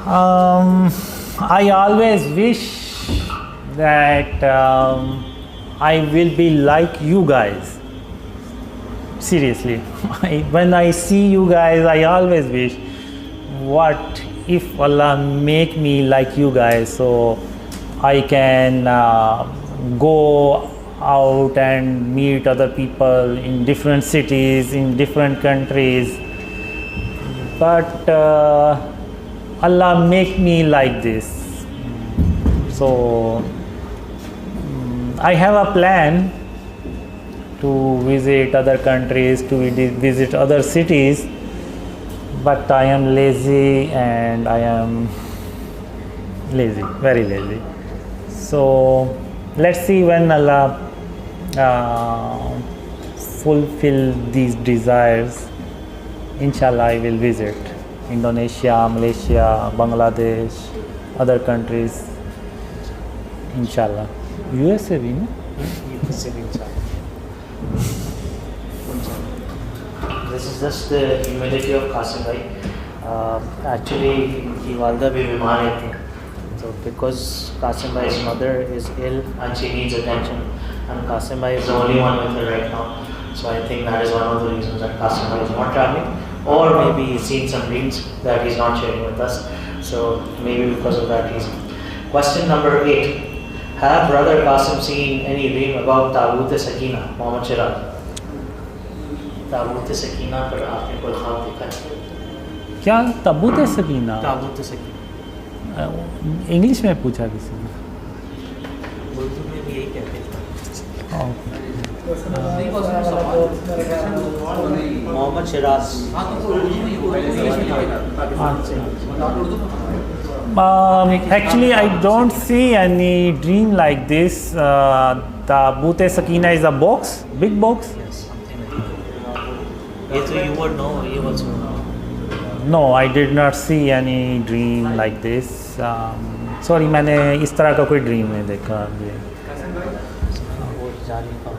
I always wish that I will be like you guys. Seriously, when I see you guys, I always wish, what if Allah make me like you guys, so I can go out and meet other people in different cities, in different countries. But Allah make me like this. So I have a plan to visit other countries, to visit other cities, but I am lazy and I am lazy, very lazy. So let's see when Allah fulfill these desires. Inshallah I will visit Indonesia, Malaysia, Bangladesh, other countries. Inshallah. USA भी ना? This is just the humility of Qasim bhai. Actually, की वालदा भी बीमार है, so because Qasim bhai's mother is ill and she needs attention, and Qasim bhai is the only one with her right now. So I think that is one of the reasons that Qasim bhai is not traveling, or maybe he's seen some dreams that he's not sharing with us. So maybe because of that reason. Question number 8. Have brother Qasim seen any dream about Tabut Sakina, Mohammed Shiraz? Tabut Sakina पर आपने कोई ख्वाब देखा है? क्या ताबूत सकीना? ताबूत Sakina English में पूछा किसी ने? उर्दू में भी यही कहते हैं। Mohammad Siraj. Actually, I don't see any dream like this. Tabut Sakina is a box, big box. Yes, something like that. ये तो you would know, you also know. No, I did not see any dream like this. Sorry, मैंने इस तरह का कोई dream नहीं देखा अभी। वो जाने का